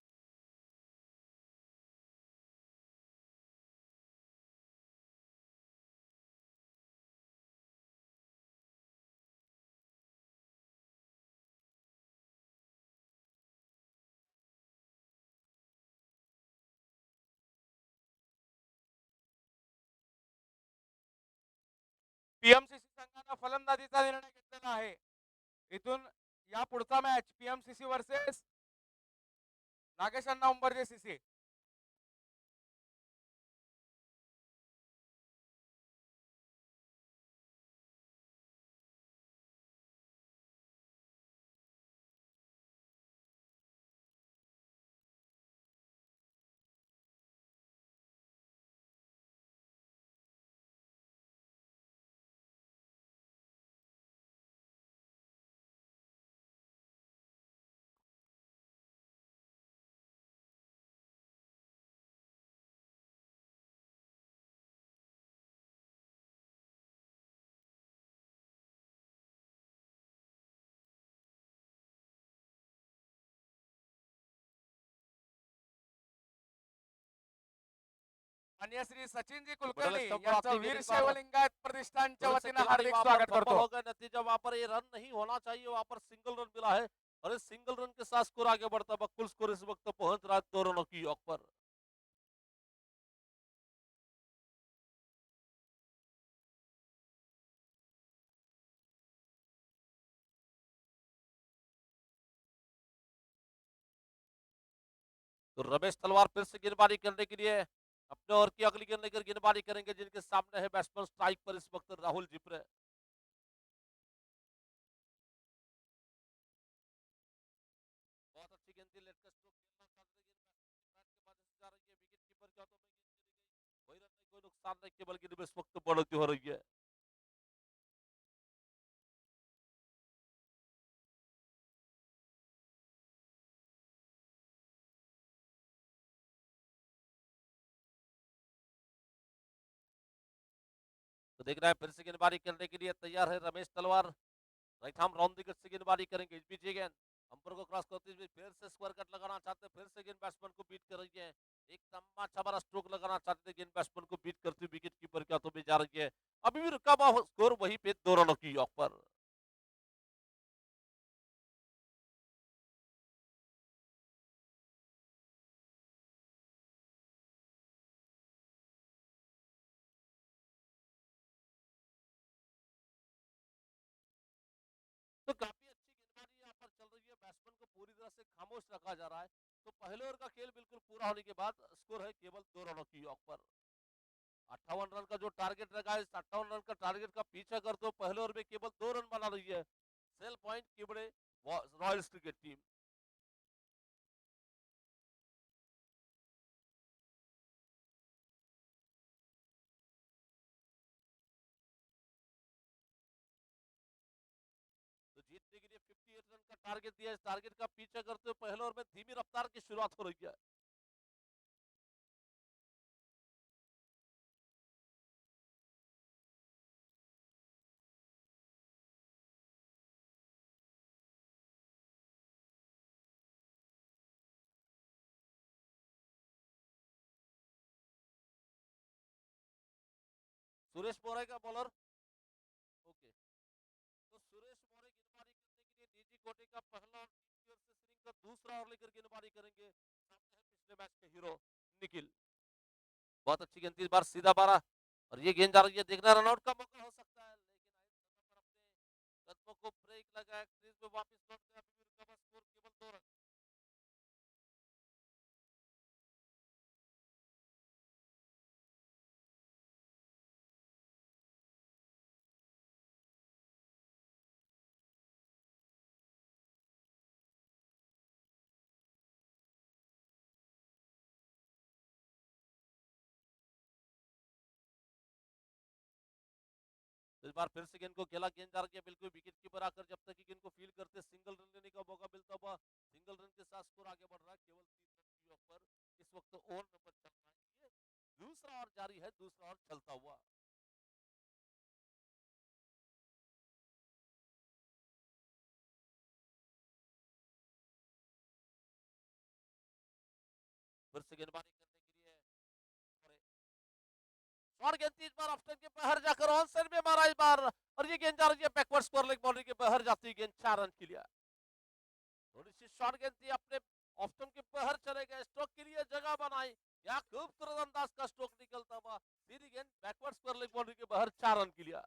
पीएमसीसी संघानं फलंदाजीचा निर्णय घेतलेला आहे. इथून या पुढचा मॅच पीएमसीसी वर्सेस नागेश अण्णा उंबरजे सीसी. माननीय श्री सचिनजी कुलकर्णी यांचं वीर शैवलिंगायत प्रतिष्ठानच्या वतीनं हार्दिक स्वागत करतो. हो गया नतीजा, वहां पर ये रन नहीं होना चाहिए, वहां पर सिंगल रन मिला है और इस सिंगल रन के साथ स्कोर आगे बढ़ता है। कुल स्कोर इस वक्त पहुंच रहा है 2 रनों की औक पर। तो रमेश तलवार फिर से गेंदबाजी करने के लिए अपने ओर की अगली गेंद लेकर गेंदबाजी करेंगे, जिनके सामने है बैट्समैन स्ट्राइक पर इस वक्त राहुल जिप्रे। बहुत अच्छी गेंद थी, लेट का स्ट्रोक खेलना चाहते थे, गेंद बैट के माध्यम से जा रही है, विकेट कीपर के हाथों में गेंद चली गई। कोई रन नहीं, कोई नुकसान नहीं, केवल गेंद में इस वक्त बढ़ोतरी हो रही है। तो देख रहा है फिर से गेंदबाजी करने के लिए तैयार है रमेश तलवार। राइट आर्म राउंड विकेट से गेंदबाजी करेंगे, इस बीच ये गेंद अंपर को क्रॉस करते हुए फिर से स्क्वायर कट लगाना चाहते हैं, फिर से गेंद बैट्समैन को बीट कर रही है। एक लंबा अच्छा बड़ा स्ट्रोक लगाना चाहते थे, गेंद बैट्समैन को बीट करते हुए विकेट कीपर के हाथों में जा रही है। अभी भी रुका हुआ स्कोर वहीं पे 2 रनों की औक पर। तो काफी अच्छी गेंदबाजी यहाँ पर चल रही है, बैट्समैन को पूरी तरह से खामोश रखा जा रहा है। तो पहले ओवर का खेल बिल्कुल पूरा होने के बाद स्कोर है केवल 2 रनों की औक पर। 58 रन का जो टारगेट लगा है, इस 58 रन का टारगेट का पीछा कर दो, पहले ओवर में केवल 2 रन बना रही है sale point Kibde Royals cricket team. तो जीतने के लिए 58 रन का टारगेट दिया, इस टारगेट का पीछा करते हुए पहले ओवर में धीमी रफ्तार की शुरुआत हो रही है। सुरेश मोरे का बॉलर, ओके। तो सुरेश मोरे गेंदबाजी करने के लिए निजी कोटे का पहला और तीसरी ओवर से सीरिंग का दूसरा ओवर लेकर गेंदबाजी करेंगे। सामने है पिछले मैच के हीरो निखिल। बहुत अच्छी गेंद थी, इस बार सीधा मारा और ये गेंद जा रही है, देखना रनआउट का मौका हो सकता है, लेकिन आइस पर अपने कदमों को ब्रेक लगाया, क्रीज में वापस लौट गया। अभी भी रुका हुआ स्कोर केवल 2 रन। इस बार फिर से गेंद को खेला, गेंद जा रही है बिल्कुल विकेट कीपर आकर जब तक कि गेंद को फील करते सिंगल रन लेने का मौका मिलता हुआ, सिंगल रन के साथ स्कोर आगे बढ़ रहा है केवल 3 रन की ओवर पर। इस वक्त ओवर नंबर चल रहा है, ये दूसरा ओवर जारी है, दूसरा ओवर चलता हुआ। से गेंदबाजी करने के लिए शॉर्ट गेंद इस बार ऑप्शन के बाहर जाकर ऑन साइड में मारा इस बार, और ये गेंद जा रही है बैकवर्ड स्कोर लेग बाउंड्री के बाहर जाती है गेंद 4 रन के लिए। थोड़ी सी शॉर्ट गेंद थी, अपने ऑप्शन के बाहर चले गए, स्ट्रोक के लिए जगह बनाई, यहाँ खूबसूरत अंदाज का स्ट्रोक निकलता हुआ, सीधी गेंद बैकवर्ड स्कोर लेग बाउंड्री के बाहर 4 रन के लिए।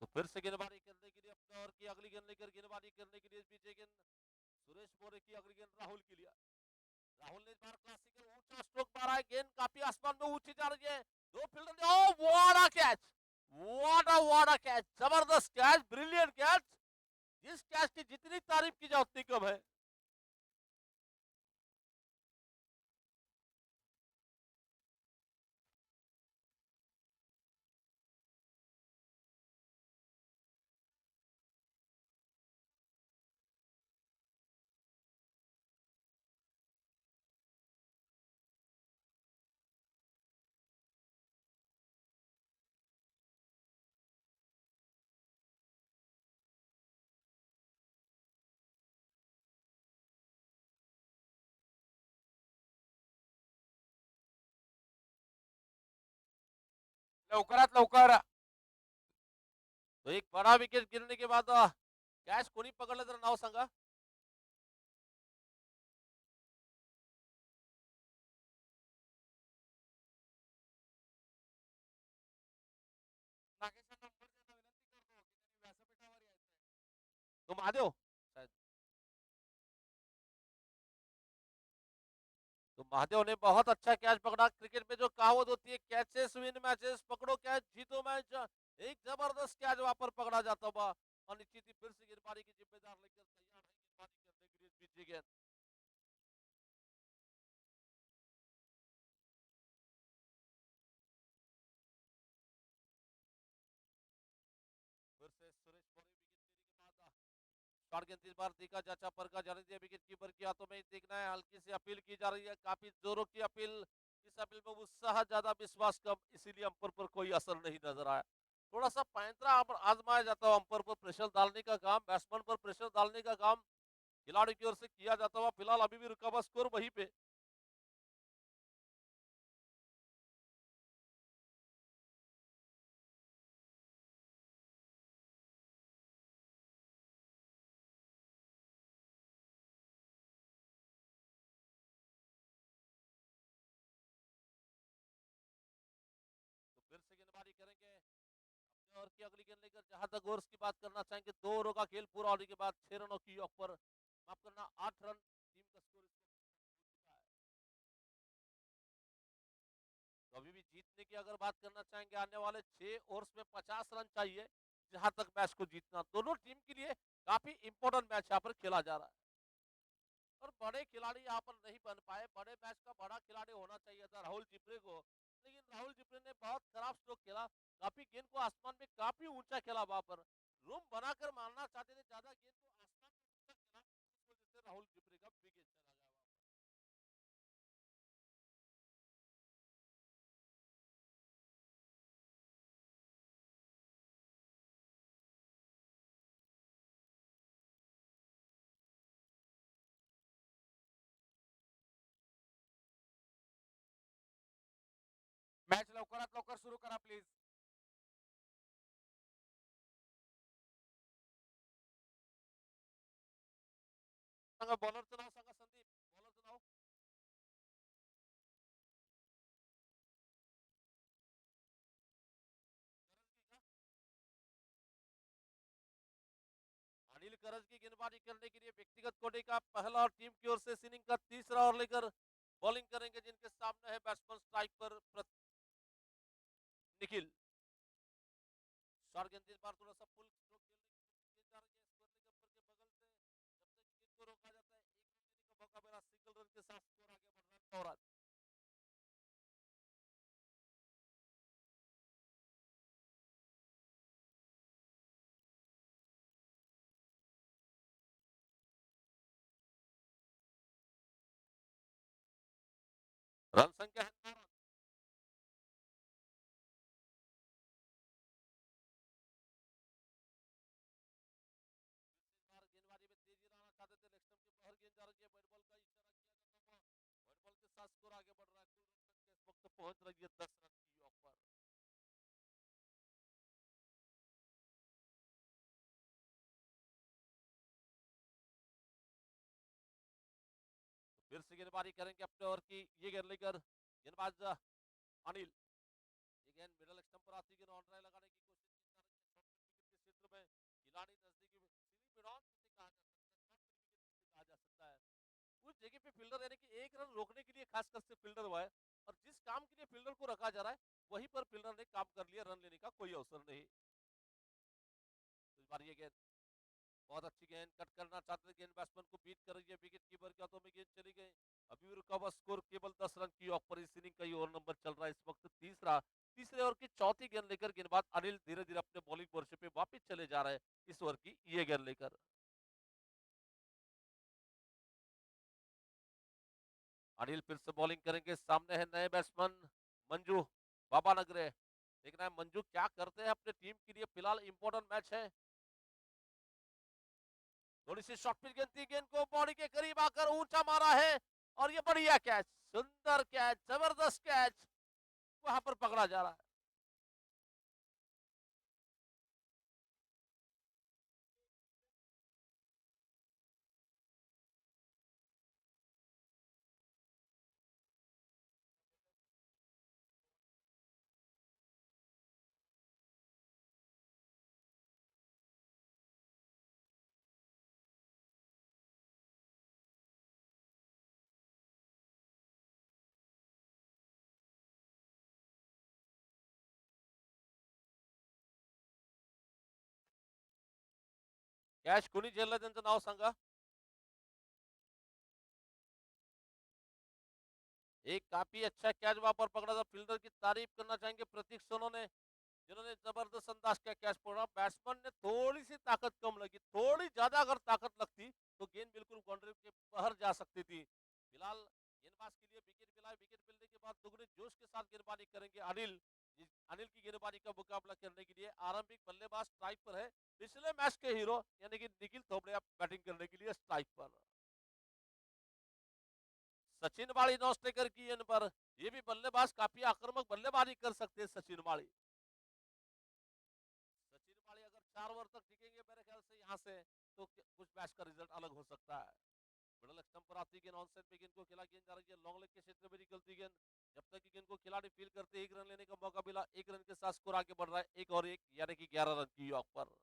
तो फिर से गेंदबाजी करने के लिए अपने ओवर की अगली गेंद लेकर गेंदबाजी करने के लिए पीछे गेंद सुरेश मोरे की अगली गेंद राहुल के लिए। राहुल ने इस बार क्लासिकल ऊंचा स्ट्रोक मारा है, गेंद काफी आसमान में ऊंची जा रही है, दो फील्डर ने oh what a catch, what a catch, जबरदस्त कैच, ब्रिलियंट कैच, जिस कैच की जितनी तारीफ की जाए उतनी कम है। लवकरात लवकर तो एक बड़ा विकेट गिरने के बाद कैच कोणी पकडलं तर नाव सांगा। नागेशांना नंबर द्यायला विनंती करतो की त्यांनी व्यासपीठावर यायचंय। तो महादेव शायद, तो महादेव ने बहुत अच्छा कैच पकड़ा। क्रिकेट में जो कहावत होती है कैचेस विन मैचेस, पकड़ो कैच जीतो मैच, एक जबरदस्त कैच वहां पर पकड़ा जाता हुआ, और निश्चित ही फिर से गेंदबाजी की जिम्मेदार लेकर तैयार है गेंदबाजी करने के लिए पीछे गेंद। फिर से सुरेश मोरे विकेट लेने के बाद शॉर्ट गेंद इस बार देखा जाचा पर का जाने दिया विकेट कीपर के हाथों में, देखना है, हल्की सी अपील की जा रही है, काफी जोरों की अपील, इस अपील में उत्साह ज्यादा विश्वास कम, इसीलिए अंपर पर कोई असर नहीं नजर आया। थोड़ा सा पैंतरा आजमाया जाता हुआ, अंपर पर प्रेशर डालने का काम, बैट्समैन पर प्रेशर डालने का काम खिलाड़ी की ओर से किया जाता हुआ, फिलहाल अभी भी रुका हुआ स्कोर वहीं पे। तो फिर से गेंदबाजी करेंगे अपने ओवर की अगली गेंद लेकर, जहां तक ओवर्स की बात करना चाहेंगे, 2 ओवरों का खेल पूरा होने के बाद 6 रनों की ऑफ पर, माफ करना 8 रन टीम का स्कोर हो चुका है। तो अभी भी जीतने की अगर बात करना चाहेंगे, आने वाले 6 ओवर्स में 50 रन चाहिए जहां तक मैच को जीतना, दोनों टीम के लिए काफी इंपॉर्टेंट मैच यहाँ पर खेला जा रहा है, और बड़े खिलाड़ी यहाँ पर नहीं बन पाए। बड़े मैच का बड़ा खिलाड़ी होना चाहिए था राहुल जिप्रे को, लेकिन राहुल जिप्रे ने बहुत खराब स्ट्रोक खेला, काफी गेंद को आसमान में काफी ऊंचा खेला, वहां पर रूम बनाकर मारना चाहते थे, ज्यादा गेंद को आसमान में ऊंचा खेला, इस वजह से राहुल जिप्रे का विकेट चला गया। मॅच लवकरात लवकर सुरू करा प्लीज। सांगा बॉलरचं नाव सांगा संदीप, बॉलरचं नाव। करंजी का? अनिल करज की गेंदबाजी करने के लिए व्यक्तिगत कोटे का पहला और टीम की ओर से इनिंग का तीसरा ओवर लेकर बॉलिंग करेंगे, जिनके सामने है बैट्समैन स्ट्राइक पर निखिल। शॉर्ट गेंद इस बार थोड़ा सा फुल स्ट्रोक खेलने की कोशिश की जा रही है, स्क्वायर के बगल से, जब तक गेंद को रोका जाता है, एक रन देने का मौका मिला, सिंगल रन के साथ स्कोर आगे बढ़ रहा है 9 रन। रन संख्या है 9 रन। इस बार गेंदबाजी में तेजी लाना चाहते थे, लेग स्टंप के बाहर गेंद जा रही है, बैट बॉल का इशारा किया जाता हुआ बैट बॉल के साथ स्कोर आगे बढ़ रहा है। कुल रन संख्या इस वक्त पहुंच रही है 10 रन की ऑफ पर। फिर से गेंदबाजी करेंगे अपने ओवर की ये गेंद लेकर गेंदबाज अनिल। ये गेंद मिडल स्टंप पर आती है, ऑन ड्राइव लगाने की कोशिश की जा रही है शॉर्ट मिड विकेट के क्षेत्र में। खिलाड़ी नजदीकी में सीधी मिड ऑन जिसे कहा जा सकता है, शॉर्ट मिड विकेट जिसे कहा जा सकता है, उस जगह पे फील्डर यानी कि एक रन रोकने के लिए खासकर से फील्डर हुआ है, और जिस काम के लिए फील्डर को रखा जा रहा है वहीं पर फील्डर ने काम कर लिया, रन लेने का कोई अवसर नहीं। तो इस बार ये गेंद बहुत अच्छी गेंद, कट करना चाहते थे, गेंद बैट्समैन को बीट कर रही है, विकेट कीपर के हाथों में गेंद चली गई। अभी भी रुका हुआ स्कोर केवल 10 रन की ऑफ पर। इस इनिंग का ये ओवर नंबर चल रहा है इस वक्त तीसरे ओवर की चौथी गेंद लेकर गेंदबाज अनिल धीरे धीरे अपने बॉलिंग पोर्शन पे वापस चले जा रहे हैं इस ओवर की ये गेंद लेकर। अनिल फिर से बॉलिंग करेंगे, सामने है नए बैट्समैन मंजू बाबा नगरे। देखना है मंजू क्या करते हैं अपने टीम के लिए, फिलहाल इंपॉर्टेंट मैच है। थोड़ी सी शॉर्ट पिच गेंद थी, गेंद को बॉडी के करीब आकर ऊंचा मारा है, और ये बढ़िया कैच, सुंदर कैच, जबरदस्त कैच वहां पर पकड़ा जा रहा है। कॅच कोणी झेललं त्यांचं नाव सांगा. एक काफी अच्छा कैच वहां पर पकड़ा था, फील्डर की तारीफ करना चाहेंगे प्रतीक सोनो ने, जिन्होंने जबरदस्त अंदाज का कैच पकड़ा। बैट्समैन ने थोड़ी सी ताकत कम लगी, थोड़ी ज्यादा अगर ताकत लगती तो गेंद बिल्कुल बाउंड्री के बाहर जा सकती थी। फिलहाल गेंदबाज के लिए विकेट मिला है, विकेट मिलने के बाद दुगने जोश के साथ गेंदबाजी करेंगे अनिल। अनिल की गेंदबाजी का मुकाबला करने के लिए आरंभिक बल्लेबाज स्ट्राइक पर है, पिछले मैच के हीरो यानी कि निखिल थोबड़े बैटिंग करने के लिए स्ट्राइक पर। सचिन वाली नौ स्ट्राइकर की इन पर, ये भी बल्लेबाज काफी आक्रामक बल्लेबाजी कर सकते हैं सचिन वाली। सचिन वाली अगर 4 ओवर तक टिकेंगे मेरे ख्याल से यहाँ से, तो कुछ मैच का रिजल्ट अलग हो सकता है। मिडल स्टंप पर आती गेंद, ऑन साइड पे गेंद को खिला, गेंद जा रही है लॉन्ग लेग के क्षेत्र में निकलती गेंद, जब तक कि गेंद को खिलाड़ी फील करते 1 रन लेने का मौका मिला, 1 रन के साथ स्कोर आगे बढ़ रहा है 1 और 1 यानी कि 11 रन की ऑफ पर।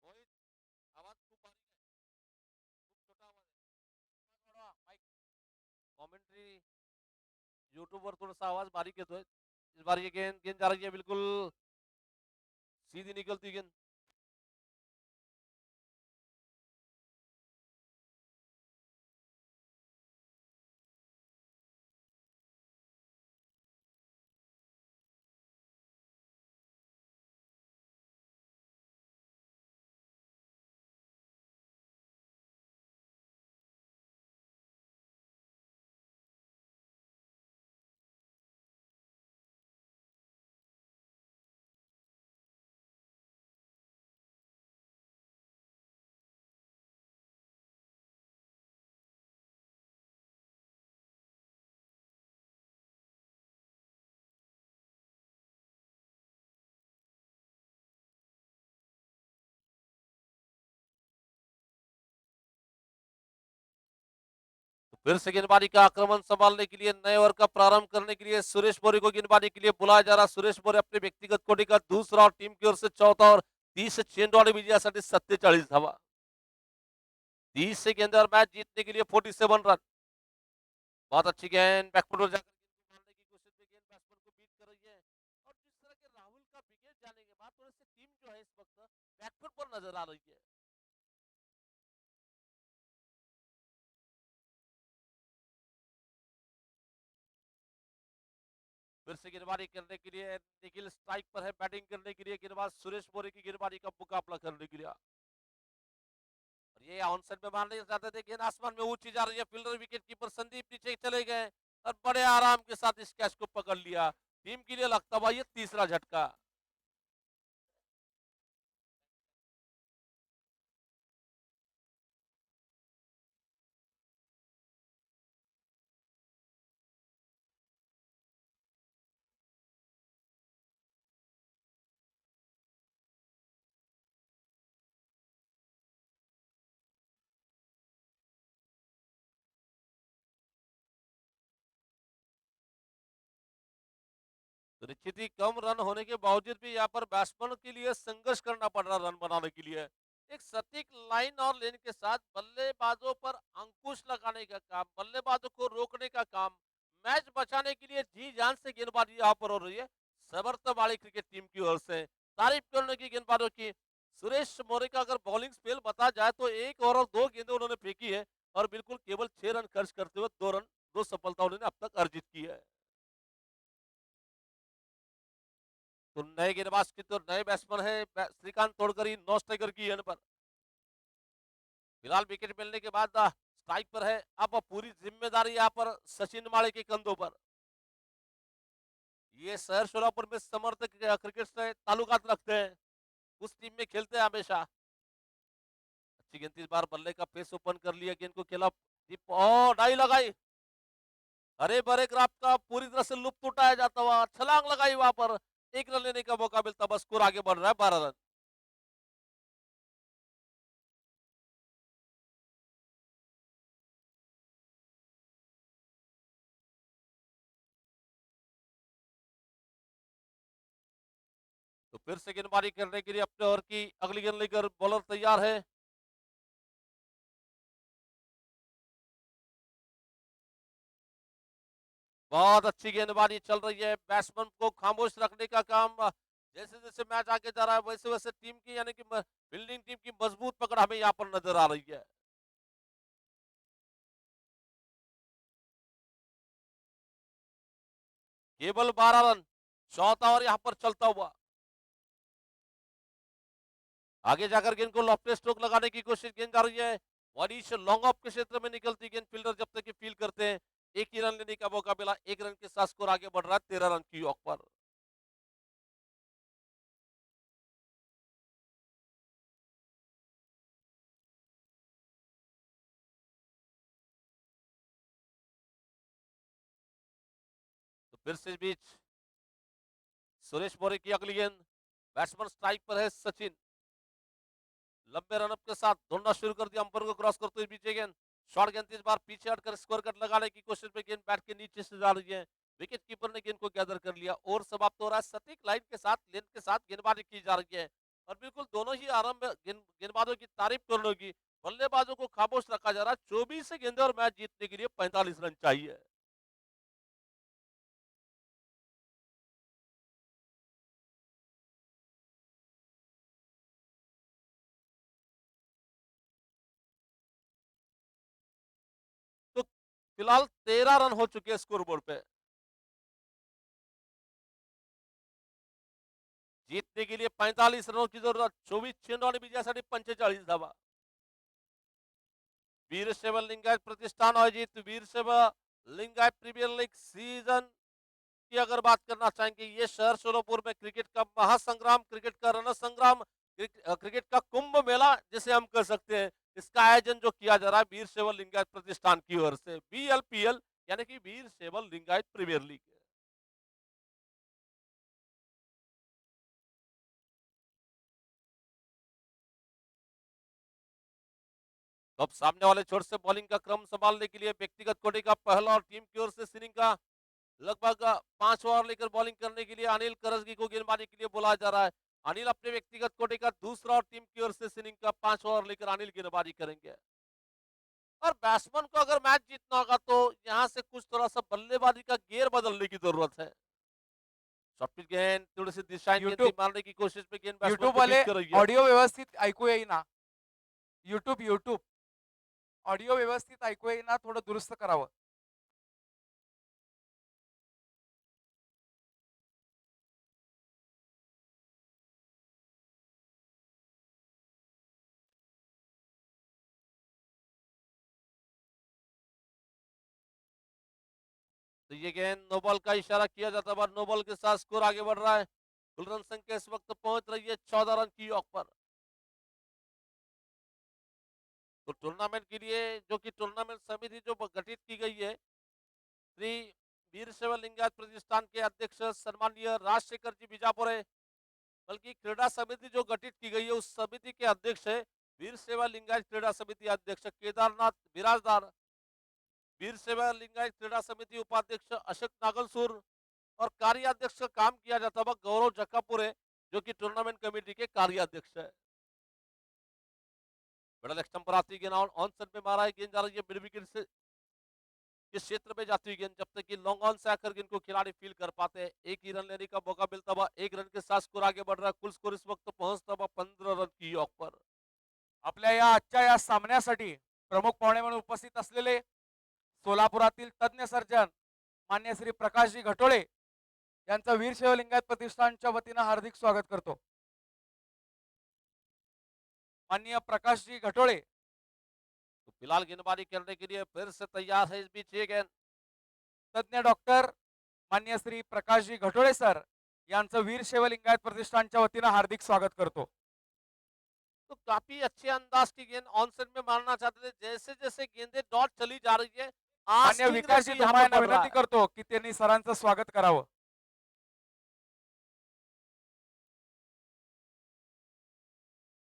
मोहित, आवाज खूप बारीक आहे, खूप छोटा आवाज आहे, थोडा माइक कमेंट्री यूट्यूब पर थोड़ा सा आवाज बारीक येतोय। इस बार ये गेंद गेंद जा रही है बिल्कुल सीधी निकलती गेंद। फिर से गेंदबाजी का आक्रमण संभालने के लिए, नए ओवर का प्रारंभ करने के लिए सुरेश मोरे को गेंदबाजी के लिए बुलाया जा रहा। सुरेश मोरे अपने व्यक्तिगत कोटि का दूसरा और टीम की ओर से चौथा और 30 चेंडू विजयासाठी 47 धावा, 30 से गेंद और मैच जीतने के लिए 47 रन। बहुत अच्छी गेंद बैकफुट पर जाकर गेंद को मारने की कोशिश में, गेंद बैट्समैन को बीट कर रही है, और जिस तरह के राहुल का विकेट जाने के बाद थोड़ी सी टीम जो है इस वक्त बैकफुट पर नजर आ रही है। फिर से गेंदबाजी करने के लिए निखिल स्ट्राइक पर है, बैटिंग करने के लिए गेंदबाज सुरेश मोरे की गेंदबाजी का मुकाबला करने के लिए। और ये ऑन साइड में मारने चाहते थे, गेंद आसमान में ऊंची जा रही है, फील्डर विकेट कीपर संदीप नीचे चले गए और बड़े आराम के साथ इस कैच को पकड़ लिया। टीम के लिए लगता हुआ ये तीसरा झटका। तो निश्चित ही कम रन होने के बावजूद भी यहाँ पर बैट्समैन के लिए संघर्ष करना पड़ रहा रन बनाने के लिए। एक सटीक लाइन और लेन के साथ बल्लेबाजों पर अंकुश लगाने का काम, बल्लेबाजों को रोकने का काम, मैच बचाने के लिए जी जान से गेंदबाजी यहाँ पर हो रही है समर्थवाड़ी क्रिकेट टीम की ओर से। तारीफ करने की गेंदबाजों की। सुरेश मौर्य का अगर बॉलिंग स्पेल बता जाए तो 1 ओवर और 2 गेंदें उन्होंने फेंकी है और बिल्कुल केवल 6 रन खर्च करते हुए 2 रन 2 सफलता उन्होंने अब तक अर्जित की है। तो नए गेंदबाज की तो नए बैट्समैन है श्रीकांत तोड़करी, 9 स्ट्राइकर की गेंद पर। फिलहाल विकेट मिलने के बाद स्ट्राइक पर है, अब पूरी जिम्मेदारी यहाँ पर सचिन माड़े के कंधों पर। ये शहर शोलापुर में समर्थक क्रिकेट से ताल्लुकात रखते हैं, उस टीम में खेलते हैं हमेशा। अच्छी गेंद, इस बार बल्ले का पेस ओपन कर लिया, गेंद को खेला डीप और डाई लगाई। हरे भरे क्राफ्ट का पूरी तरह से लुप्त उठाया जाता हुआ, छलांग लगाई वहां पर, 1 रन लेने का मौका मिलता, बस स्कोर आगे बढ़ रहा है 12 रन। तो फिर से गेंदबाजी करने के लिए अपने ओवर की अगली गेंद लेकर बॉलर तैयार है। बहुत अच्छी गेंदबाजी चल रही है, बैट्समैन को खामोश रखने का काम। जैसे जैसे मैच आगे जा रहा है वैसे वैसे टीम की यानी कि फील्डिंग टीम की मजबूत पकड़ हमें यहाँ पर नजर आ रही है। केवल 12 रन, चौथा ओवर यहाँ पर चलता हुआ। आगे जाकर गेंद को लॉफ्टेड स्ट्रोक लगाने की कोशिश गेंद जा रही है, वॉलिश लॉन्ग ऑफ के क्षेत्र में निकलती गेंद फील्डर जब तक फील करते हैं। 1 ही रन लेने का मौका मिला, 1 रन के साथ स्कोर आगे बढ़ रहा है 13 रन की औक पर। तो फिर से इस बीच सुरेश मौर्य की अगली गेंद, बैट्समैन स्ट्राइक पर है सचिन, लंबे रनअप के साथ दौड़ना शुरू कर दिया, अंपायर को क्रॉस करते हुए पीछे गेंद, शॉर्ट गेंद, इस बार पीछे हटकर स्कोर कट लगाने की कोशिश में गेंद बैट के नीचे से जा रही है। विकेट कीपर ने गेंद को गैदर कर लिया और समाप्त हो रहा है। सटीक लाइन के साथ लेंथ के साथ गेंदबाजी की जा रही है और बिल्कुल दोनों ही आरंभ गेंदबाजों की तारीफ करने होगी। बल्लेबाजों को खामोश रखा जा रहा है, 24 गेंदे और मैच जीतने के लिए 45 रन चाहिए। तो फिलहाल 13 रन हो चुके हैं स्कोर बोर्ड पे। जीतने के लिए 45 रनों की जरूरत, 24 चेंडू विजयासाठी 45 धावा। वीरशैव लिंगायत प्रतिष्ठान आयोजित Veerashaiva Lingayat premiere league season की अगर बात करना चाहेंगे, ये शहर सोलापुर में क्रिकेट का महासंग्राम, क्रिकेट का रण संग्राम, क्रिकेट का कुंभ मेला जिसे हम कह सकते हैं, इसका आयोजन जो किया जा रहा है वीर सेवल लिंगायत प्रतिष्ठान की ओर से, BLPL यानी कि वीर सेवल लिंगायत प्रीमियर लीग। तो अब सामने वाले छोर से बॉलिंग का क्रम संभालने के लिए व्यक्तिगत कोटि का पहला और टीम की ओर से सीनिंग का लगभग 5 ओवर लेकर बॉलिंग करने के लिए अनिल करजगी को गेंदबाजी के लिए बुलाया जा रहा है। अनिल अपने व्यक्तिगत कोटि का दूसरा और टीम की ओर से सीनिंग का 5 ओवर लेकर अनिल गेंदबाजी करेंगे। और बैट्समैन को अगर मैच जीतना होगा तो यहाँ से कुछ थोड़ा सा बल्लेबाजी का गियर बदलने की जरूरत है। शॉर्ट पिच गेंद थोड़ी सी दिशाएं YouTube मारने की कोशिश में गेंद बैट्समैन युट्यूब को वाले बीट कर रही है। ऑडिओ व्यवस्थित ऐकू येईना. युट्यूब ऑडिओ व्यवस्थित ऐकू येईना, थोडं दुरुस्त करावं. तो ये गेंद नो बॉल का इशारा किया जाता है, नो बॉल के साथ स्कोर आगे बढ़ रहा है। कुल रन संख्या इस वक्त पहुंच रही है 14 रन की औक पर। तो टूर्नामेंट के लिए जो कि टूर्नामेंट समिति जो गठित की गई है, श्री वीर शैव लिंगायत प्रतिष्ठान के अध्यक्ष सम्माननीय राजशेखर जी बीजापुरे, बल्कि क्रीड़ा समिति जो गठित की गई है उस समिति के अध्यक्ष है वीर सेवा लिंगायत क्रीड़ा समिति अध्यक्ष केदारनाथ बिराजदार, वीर सेवा लिंगायत क्रीड़ा समिति उपाध्यक्ष अशोक नागलसूर और कार्याध्यक्ष का काम किया जाता है गौरव जक्कापुरे, जो कि टूर्नामेंट कमेटी के कार्याध्यक्ष है। मिडल स्टंप पर आती गेंद ऑन सेट में मारा है, गेंद जा रही है मिड विकेट से इस क्षेत्र में जाती हुई गेंद, जब तक कि लॉन्ग ऑन से आकर इनको खिलाड़ी फील कर पाते हैं। एक ही रन लेने का मौका मिलता हुआ, एक रन के साथ स्कोर आगे बढ़ रहा है। कुल स्कोर इस वक्त पहुंचता हुआ 15 रन की औक पर। आपल्या या आजच्या या सामन्यासाठी प्रमुख पाहुणे म्हणून उपस्थित असलेले सोलापुरातील तज्ञ सर्जन मान्य श्री प्रकाशजी घटोळे यांचं वीरशैव लिंगायत प्रतिष्ठानच्या वतीनं हार्दिक स्वागत करतो। माननीय प्रकाशजी घटोळे तो फिलहाल गेंदबाजी करने के लिए फिर से तैयार है इस बीच ये गेंद। तज्ञ डॉक्टर मान्य श्री प्रकाशजी घटोळे सर यांचं वीरशैव लिंगायत प्रतिष्ठानच्या वतीनं हार्दिक स्वागत करतो। तो काफी अच्छे अंदाज की गेंद ऑन सेट में मारना चाहते थे, जैसे जैसे गेंदें डॉट चली जा रही है मान्य आस्किंग विकासजी रेट यहाँ धुमा पर यांना बढ़ रहा विनंती है। करतो की त्यांनी सरांचं स्वागत करावं।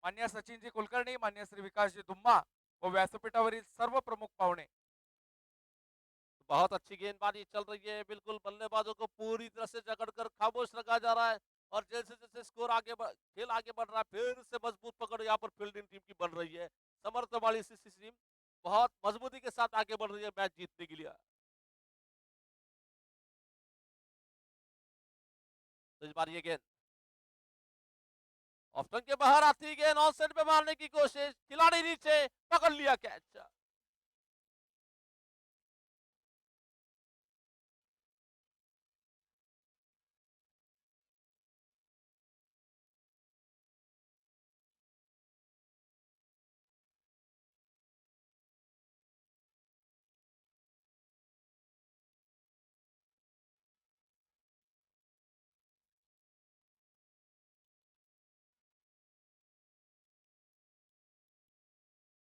मान्य सचिनजी कुलकर्णी, मान्य श्री विकासजी धुम्मा व व्यासपीठावरील सर्व प्रमुख पाहुणे। बहुत अच्छी गेंदबाजी चल रही है, बिल्कुल बल्लेबाजों को पूरी तरह से जकड़कर खामोश रखा जा रहा है और जैसे जैसे स्कोर खेल आगे बढ़ रहा है, फिर से मजबूत पकड़ यहाँ पर फील्डिंग टीम की बन रही है। समर्थ वाली टीम बहुत मजबूती के साथ आगे बढ़ रही है मैच जीतने के लिए। तो इस बार ये गेंद ऑप्शन के बाहर आती गेंद ऑन साइड पे मारने की कोशिश, खिलाड़ी नीचे पकड़ लिया कैच।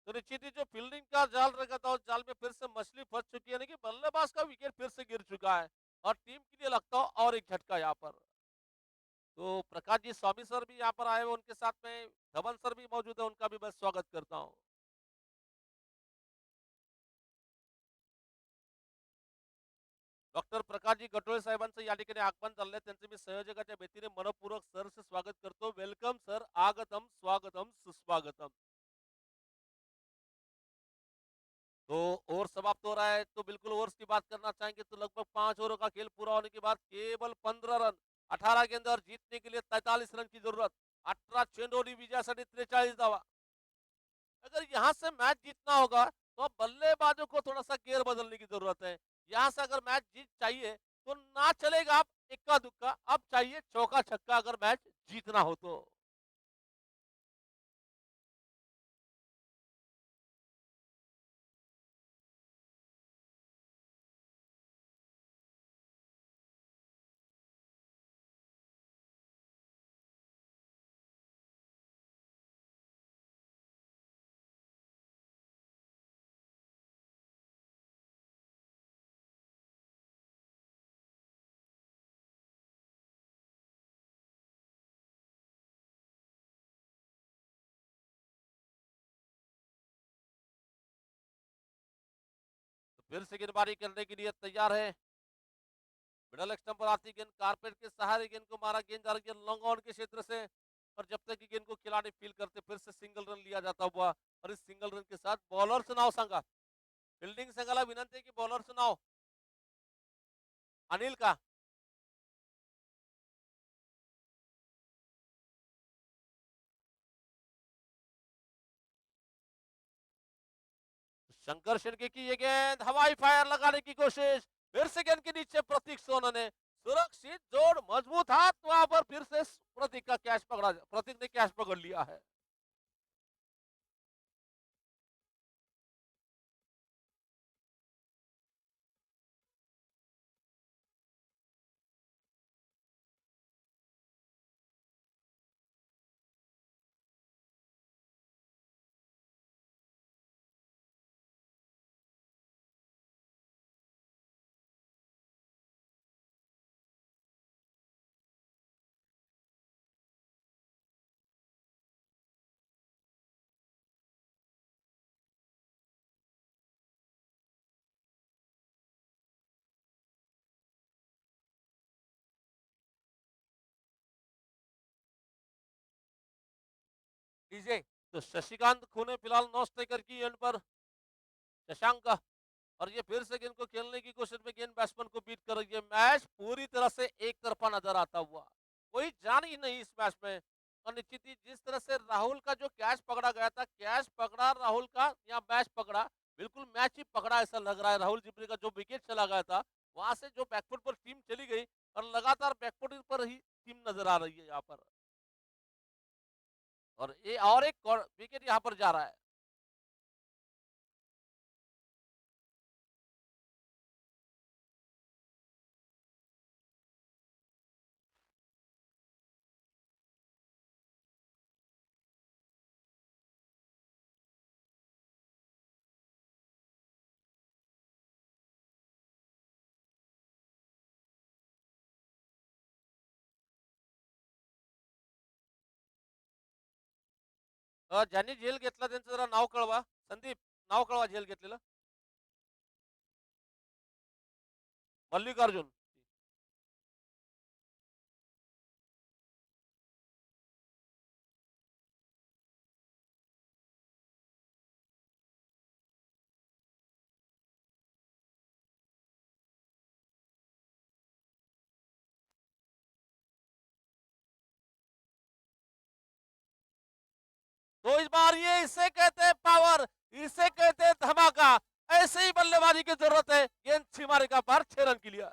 तो निश्चित ही जो फील्डिंग का जाल रखा था उस जाल में फिर से मछली फंस चुकी है, कि बल्लेबाज का विकेट फिर से गिर चुका है और टीम के लिए लगता हो और एक झटका यहाँ पर। तो प्रकाश जी स्वामी सर भी यहाँ पर आए हुए, उनके साथ में धवन सर भी मौजूद है, उनका भी मैं स्वागत करता हूँ। डॉक्टर प्रकाशजी गटोळे साहेबांचं या ठिकाणी आगमन झालंय, त्यांचे मी संयोजकाच्या वतीने मनपूर्वक सर से स्वागत करतो। वेलकम सर, आगतम स्वागतम सुस्वागतम। तो ओवर समाप्त हो रहा है, तो बिल्कुल ओवर्स की बात करना चाहेंगे तो लगभग 5 ओवरों का खेल पूरा होने के बाद केवल 15 रन 18 गेंद और जीतने के लिए 43 रन की जरूरत। 18 चेंडोनी विजयासाठी 43 धावा। अगर यहाँ से मैच जीतना होगा तो अब बल्लेबाजों को थोड़ा सा गेयर बदलने की जरूरत है। यहाँ से अगर मैच जीत चाहिए तो ना चलेगा अब इक्का दुक्का, अब चाहिए चौका छक्का अगर मैच जीतना हो तो। तो फिर से गेंदबाजी करने के लिए तैयार है। मिडल स्टंप पर आती गेंद कारपेट के सहारे गेंद को मारा, गेंद जा रही है लॉन्ग ऑन के क्षेत्र से और जब तक कि गेंद को खिलाड़ी फील करते फिर से सिंगल रन लिया जाता हुआ और इस सिंगल रन के साथ बॉलर नाव सांगा, फील्डिंग संघाला विनंती आहे की बॉलरचं नाव अनिल का शंकर शेड़के की ये गेंद हवाई फायर लगाने की कोशिश, फिर से गेंद के नीचे प्रतीक सोना ने सुरक्षित जोड़ मजबूत हाथ, वहां पर फिर से प्रतीक का कैच पकड़ा, प्रतीक ने कैच पकड़ लिया है। डीजे तो शशिकांत खूने फिलहाल नौ स्ट्राइकर की एंड पर शशांक का, और ये फिर से गेंद को खेलने की कोशिश में गेंद बैट्समैन को बीट कर रही है। मैच पूरी तरह से एक तरफा नजर आता हुआ, कोई जान ही नहीं इस मैच में। और निश्चित ही जिस तरह से राहुल का जो कैच पकड़ा गया था, कैच पकड़ा राहुल का या मैच पकड़ा, बिल्कुल मैच ही पकड़ा ऐसा लग रहा है। राहुल जिब्री का जो विकेट चला गया था, वहां से जो बैकफुट पर टीम चली गई और लगातार बैकफुट पर ही टीम नजर आ रही है यहाँ पर। और ये और एक विकेट यहाँ पर जा रहा है। ज्यांनी झेल घेतला त्यांचं जरा नाव कळवा. संदीप, नाव कळवा झेल घेतलेलं. मल्लिकार्जुन. तो इस बार ये इसे कहते हैं पावर, इसे कहते हैं धमाका. ऐसे ही बल्लेबाजी की जरूरत है. गेंद सीमारे का पार 6 रन के लिए.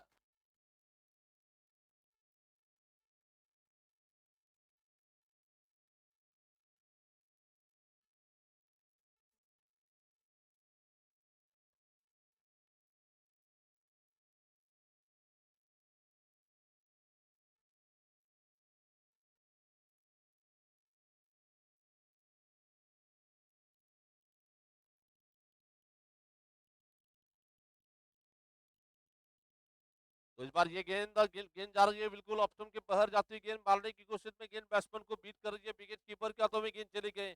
तो इस बार ये गेंद जा रही है बिल्कुल ऑप्शन के बाहर जाती हुई. गेंद मारने की कोशिश में गेंद बैट्समैन को बीट कर रही है. विकेट कीपर के हाथों में गेंद चली गई.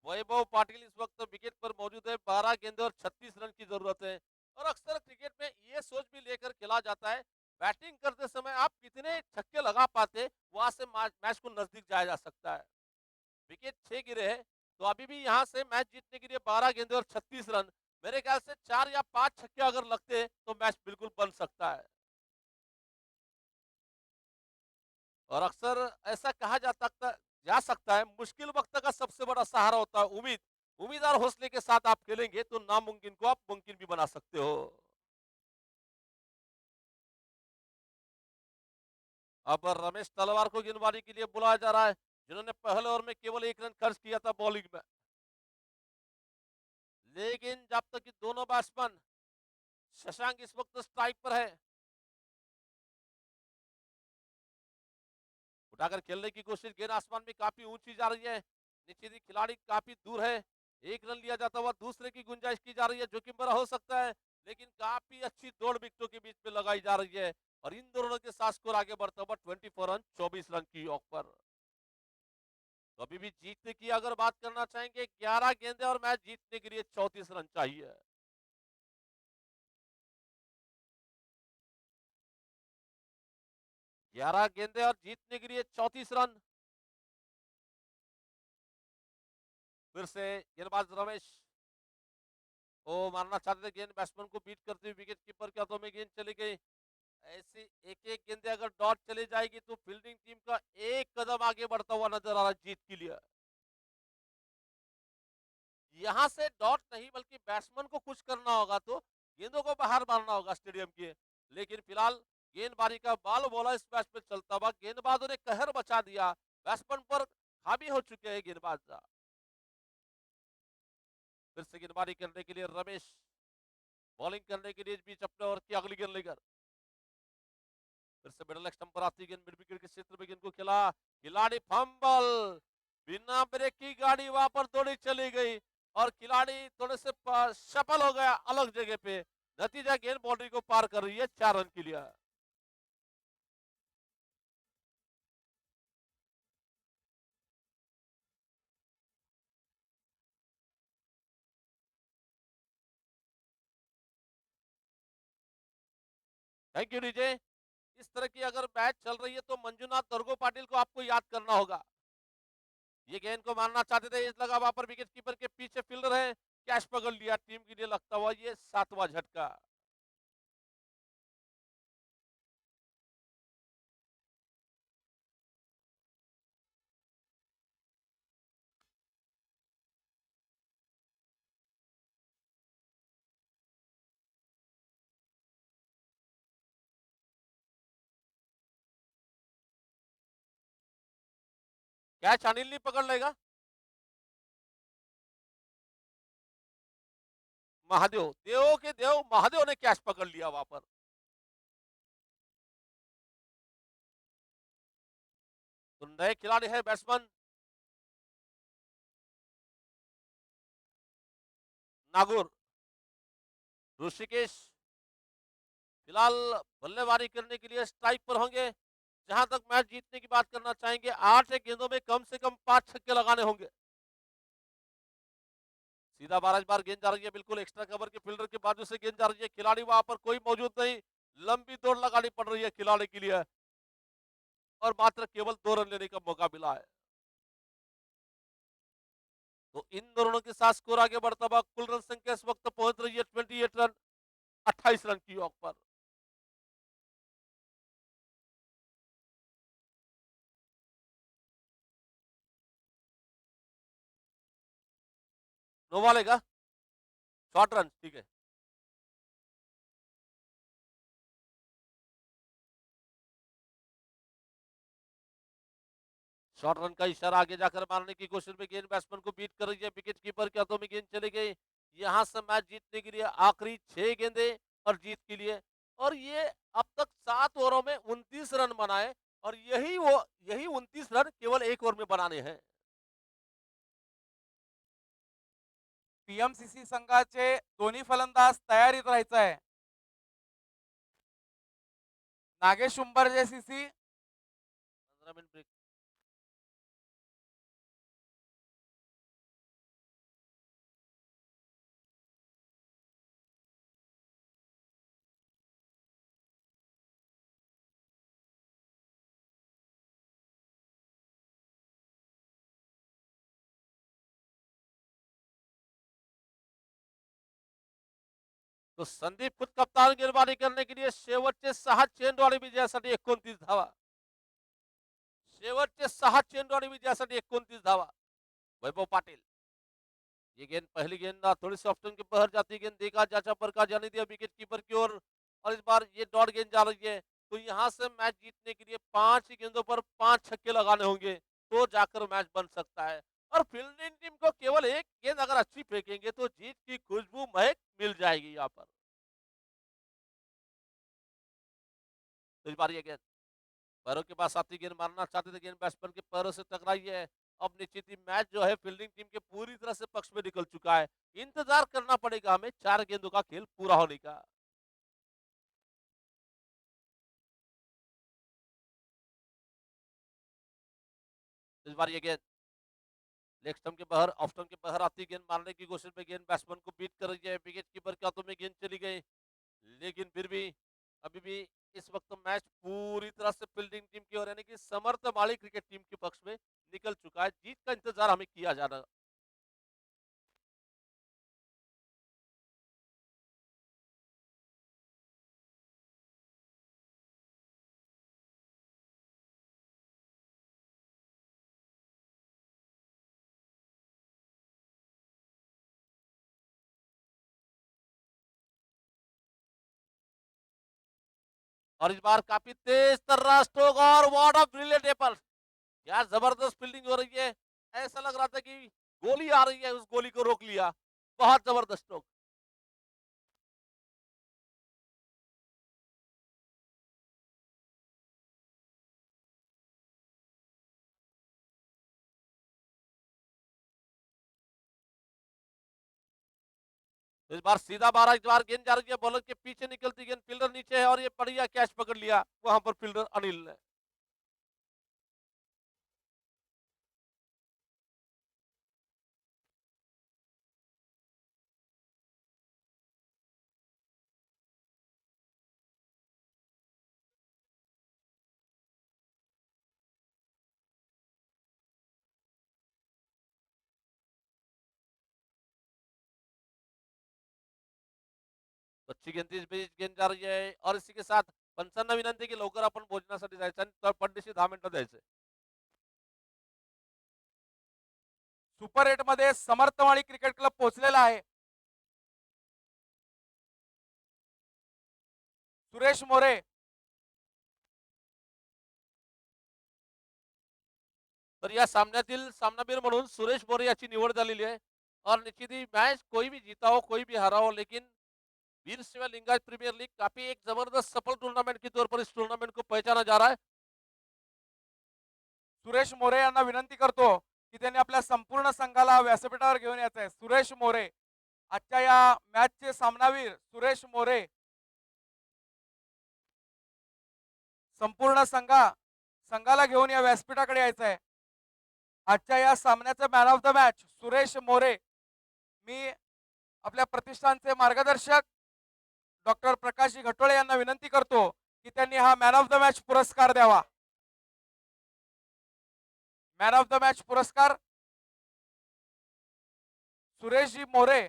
वैभव पाटिल इस वक्त विकेट पर मौजूद है. 12 गेंदे और 36 रन की जरूरत है. और अक्सर क्रिकेट में ये सोच भी लेकर खेला जाता है, बैटिंग करते समय आप कितने छक्के लगा पाते, वहां से मैच को नजदीक जाया जा सकता है. विकेट 6 गिरे हैं, तो अभी भी यहाँ से मैच जीतने के लिए 12 गेंदे और 36 रन. मेरे ख्याल से 4 या 5 छक्के अगर लगते तो मैच बिल्कुल बन सकता है. और अक्सर ऐसा कहा जा सकता है, मुश्किल वक्त का सबसे बड़ा सहारा होता है उम्मीद. उम्मीद और हौसले के साथ आप खेलेंगे तो नामुमकिन को आप मुमकिन भी बना सकते हो. अब रमेश तलवार को गेंदबाजी के लिए बुलाया जा रहा है, जिन्होंने पहले ओवर में केवल 1 रन खर्च किया था बॉलिंग में. लेकिन जब तक कि दोनों बैट्समैन, शशांक इस वक्त स्ट्राइक पर है, उठाकर खेलने की कोशिश. गेंद आसमान में काफी ऊंची जा रही है. निश्चित ही खिलाड़ी काफी दूर है. 1 रन लिया जाता हुआ दूसरे की गुंजाइश की जा रही है, जोखिम भरा हो सकता है, लेकिन काफी अच्छी दौड़ विकेटों के बीच में लगाई जा रही है. और इन दोनों के साथ स्कोर आगे बढ़ता हुआ 24 रन 24 रन की ऑफ पर. तो अभी भी जीतने की अगर बात करना चाहेंगे, 11 गेंदे और मैच जीतने के लिए 34 रन चाहिए. 11 गेंदे और जीतने के लिए 34 रन. फिर से गेंदबाज रमेश ओ मारना चाहते थे, गेंद बैट्समैन को बीट करते हुए विकेट कीपर के हाथों में गेंद चली गई. ऐसी एक एक गेंदे अगर डॉट चली जाएगी तो फील्डिंग टीम का एक कदम आगे बढ़ता हुआ नजर आ रहा है जीत के लिए. यहां से डॉट नहीं बल्कि बैट्समैन को कुछ करना होगा, तो गेंदों को बाहर मारना होगा स्टेडियम के. लेकिन फिलहाल गेंदबाजी का बाल बोला इस मैच में चलता हुआ. गेंदबाजों ने कहर बचा दिया, बैट्समैन पर हावी हो चुके हैं गेंदबाज. फिर से गेंदबाजी करने के लिए रमेश, बॉलिंग करने के लिए इस बीच अपने ओवर की अगली गेंद लेकर. फिर से मिडल स्टंप पर आती गेंद, मिड विकेट के क्षेत्र में गेंद को खेला. खिलाड़ी फंबल, बिना ब्रेक की गाड़ी वहां पर दौड़ी चली गई और खिलाड़ी थोड़े से सफल हो गया अलग जगह पे. नतीजा गेंद बाउंड्री को पार कर रही है 4 रन के लिए. Thank you DJ. इस तरह की अगर मैच चल रही है तो मंजुनाथ दर्गो पाटिल को आपको याद करना होगा. ये गेंद को मारना चाहते थे, इस लगा वहां पर विकेट कीपर के पीछे फील्डर है, कैच पकड़ लिया, टीम के लिए लगता हुआ ये 7वां झटका। कैच अनिल नहीं पकड़ लेगा, महादेव, देव के देव महादेव ने कैच पकड़ लिया वहां पर। तो नए खिलाड़ी है बैट्समैन नागुर ऋषिकेश, फिलहाल बल्लेबाजी करने के लिए स्ट्राइक पर होंगे। जहां तक मैच जीतने की बात करना चाहेंगे, 8 गेंदों में कम से कम 5 छक्के लगाने होंगे। सीधा बार बार गेंद जा रही है, बिल्कुल एक्स्ट्रा कवर के फील्डर के बाजू से गेंद जा रही है, खिलाड़ी वहां पर कोई मौजूद नहीं, लंबी दौड़ लगानी पड़ रही है खिलाड़ी के लिए और मात्र केवल 2 रन लेने का मौका मिला है। तो इन दोनों के साथ स्कोर आगे बढ़ता हुआ, कुल रन संख्या इस वक्त पहुंच रही है 28 रन 28 रन की औक पर। नोवा लेगा, शॉर्ट रन, ठीक है। शॉर्ट रन का इशारा, आगे जाकर मारने की कोशिश में गेंद बैट्समैन को बीट कर रही है, विकेट कीपर के हाथों में गेंद चली गई। यहां से मैच जीतने के लिए आखिरी 6 गेंदे और जीत के लिए, और ये अब तक 7 ओवरों में 29 रन बनाए, और यही 29 रन केवल 1 ओवर में बनाने हैं। पीएमसीसी संघाचे दोन्ही फलंदाज तयारीत राहायचं आहे. Nagesh Umbarje CC, 15 minute break. तो संदीप खुद कप्तान गेंदबाजी करने के लिए शेवटचे 6 चेंडू विजयासाठी 29 धावा, शेवटचे 6 चेंडू विजयासाठी 29 धावा। वैभव पाटिल, ये गेंद पहली गेंद थोड़ी सी ऑप्शन के बाहर जाती गेंद, देखा जाचा पर का जाने दिया विकेट कीपर की ओर, और इस बार ये डॉट गेंद जा रही है। तो यहां से मैच जीतने के लिए 5 ही गेंदों पर 5 छक्के लगाने होंगे, तो जाकर मैच बन सकता है। और फील्डिंग टीम को केवल एक गेंद अगर अच्छी फेंकेंगे तो जीत की खुशबू महक मिल जाएगी यहाँ पर। तो इस बार ये गेंद पैरों के पास आती गेंद मारना चाहते थे, गेंद बैट्समैन के पैरों से टकराई है। अब निश्चित ही मैच जो है फील्डिंग टीम के पूरी तरह से पक्ष में निकल चुका है। इंतजार करना पड़ेगा हमें 4 गेंदों का खेल पूरा होने का। इस बार ये गेंद लेग स्टंप के बाहर, ऑफ स्टंप के बाहर आती गेंद मारने की कोशिश में गेंद बैट्समैन को बीट कर रही है, विकेट कीपर के हाथों में गेंद चली गई। लेकिन फिर भी अभी भी इस वक्त मैच पूरी तरह से फील्डिंग टीम की ओर, यानी कि समर्थ माली क्रिकेट टीम के पक्ष में निकल चुका है। जीत का इंतजार हमें किया जाना। और इस बार काफी तेज तर्रा स्ट्रोक, और व्हाट अ ब्रिलियंट एपर, क्या जबरदस्त फील्डिंग हो रही है। ऐसा लग रहा था कि गोली आ रही है, उस गोली को रोक लिया। बहुत जबरदस्त स्ट्रोक। तो इस बार सीधा बारह, इस बार गेंद जा रही है बॉलर के पीछे, निकलती गेंद फील्डर नीचे है, और ये बढ़िया कैच पकड़ लिया वहां पर फील्डर अनिल ने। तो अच्छी गेंद जा रही है और इसी के साथ पंचांना विनंती आहे की लवकर आपण भोजनासाठी जायचं आणि पडदेशी 10 मिनिटं द्यायचे. सुपर 8 मध्ये समर्थमाळी क्रिकेट क्लब पोहोचलेला आहे. सुरेश मोरे तर या सामन्यातील सामनावीर म्हणून सुरेश मोरे याची निवड झालेली आहे. और निश्चित ही मैच कोई भी जीता हो कोई भी हारा हो, लेकिन वीर सेवा लिंगायत प्रीमियर लीग काफी एक जबरदस्त सफल टूर्नामेंट के तौर पर इस टूर्नामेंट को पहचाना जा रहा है. सुरेश मोरे यांना विनंती करतो की त्यांनी आपल्या संपूर्ण संघाला व्यासपीठावर घेऊन यायचं आहे. सुरेश मोरे आजच्या या मॅचचे सामनावीर सुरेश मोरे संपूर्ण संघाला घेऊन या व्यासपीठाकडे यायचं आहे. आजच्या या सामन्याचं man of the match Suresh More. मी आपल्या प्रतिष्ठानचे मार्गदर्शक डॉक्टर प्रकाशजी घटोळे यांना विनंती करतो की त्यांनी हा मॅन ऑफ द मॅच पुरस्कार द्यावा. मॅन ऑफ द मॅच पुरस्कार सुरेशजी मोरे.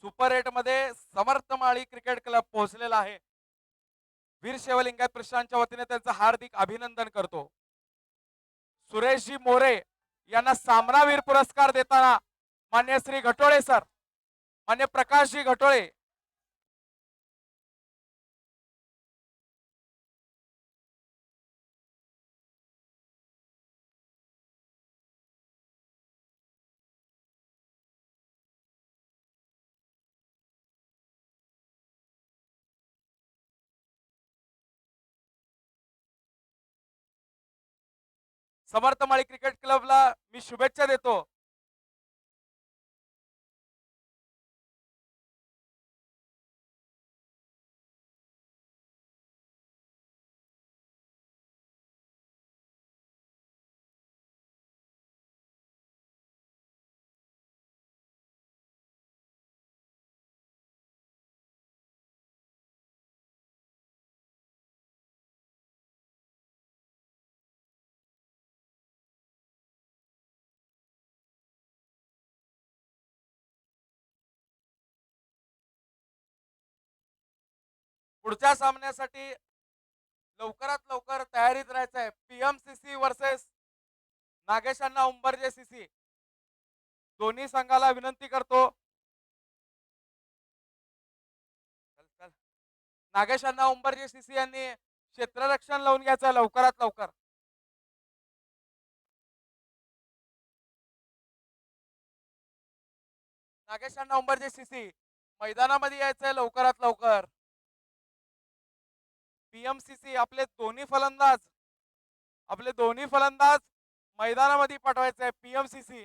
सुपर 8 मध्ये समर्थमाळी क्रिकेट क्लब पोहोचलेला आहे. वीर शिवलिंगायत प्रतिष्ठानच्या वतीने त्यांचं हार्दिक अभिनंदन करतो. सुरेशजी मोरे यांना सामनावीर पुरस्कार देताना मान्य श्री घटोळे सर, मान्य प्रकाशजी घटोळे. समर्थमाळी क्रिकेट क्लबला मी शुभेच्छा देतो. पुढच्या सामन्यासाठी लवकरात लवकर तयारीत राहायचं आहे. पीएमसीसी वर्सेस नागेशांना उंबरजे सीसी. दोन्ही संघाला विनंती करतो. नागेशांना उंबरजे सीसी यांनी क्षेत्ररक्षण लावून घ्यायचं लवकरात लवकर. नागेशांना उंबरजे सीसी मैदानामध्ये यायचंय लवकरात लवकर. पीएमसीसी आपले दोन्ही फलंदाज मैदानामध्ये पाठवायचे आहे. पीएमसीसी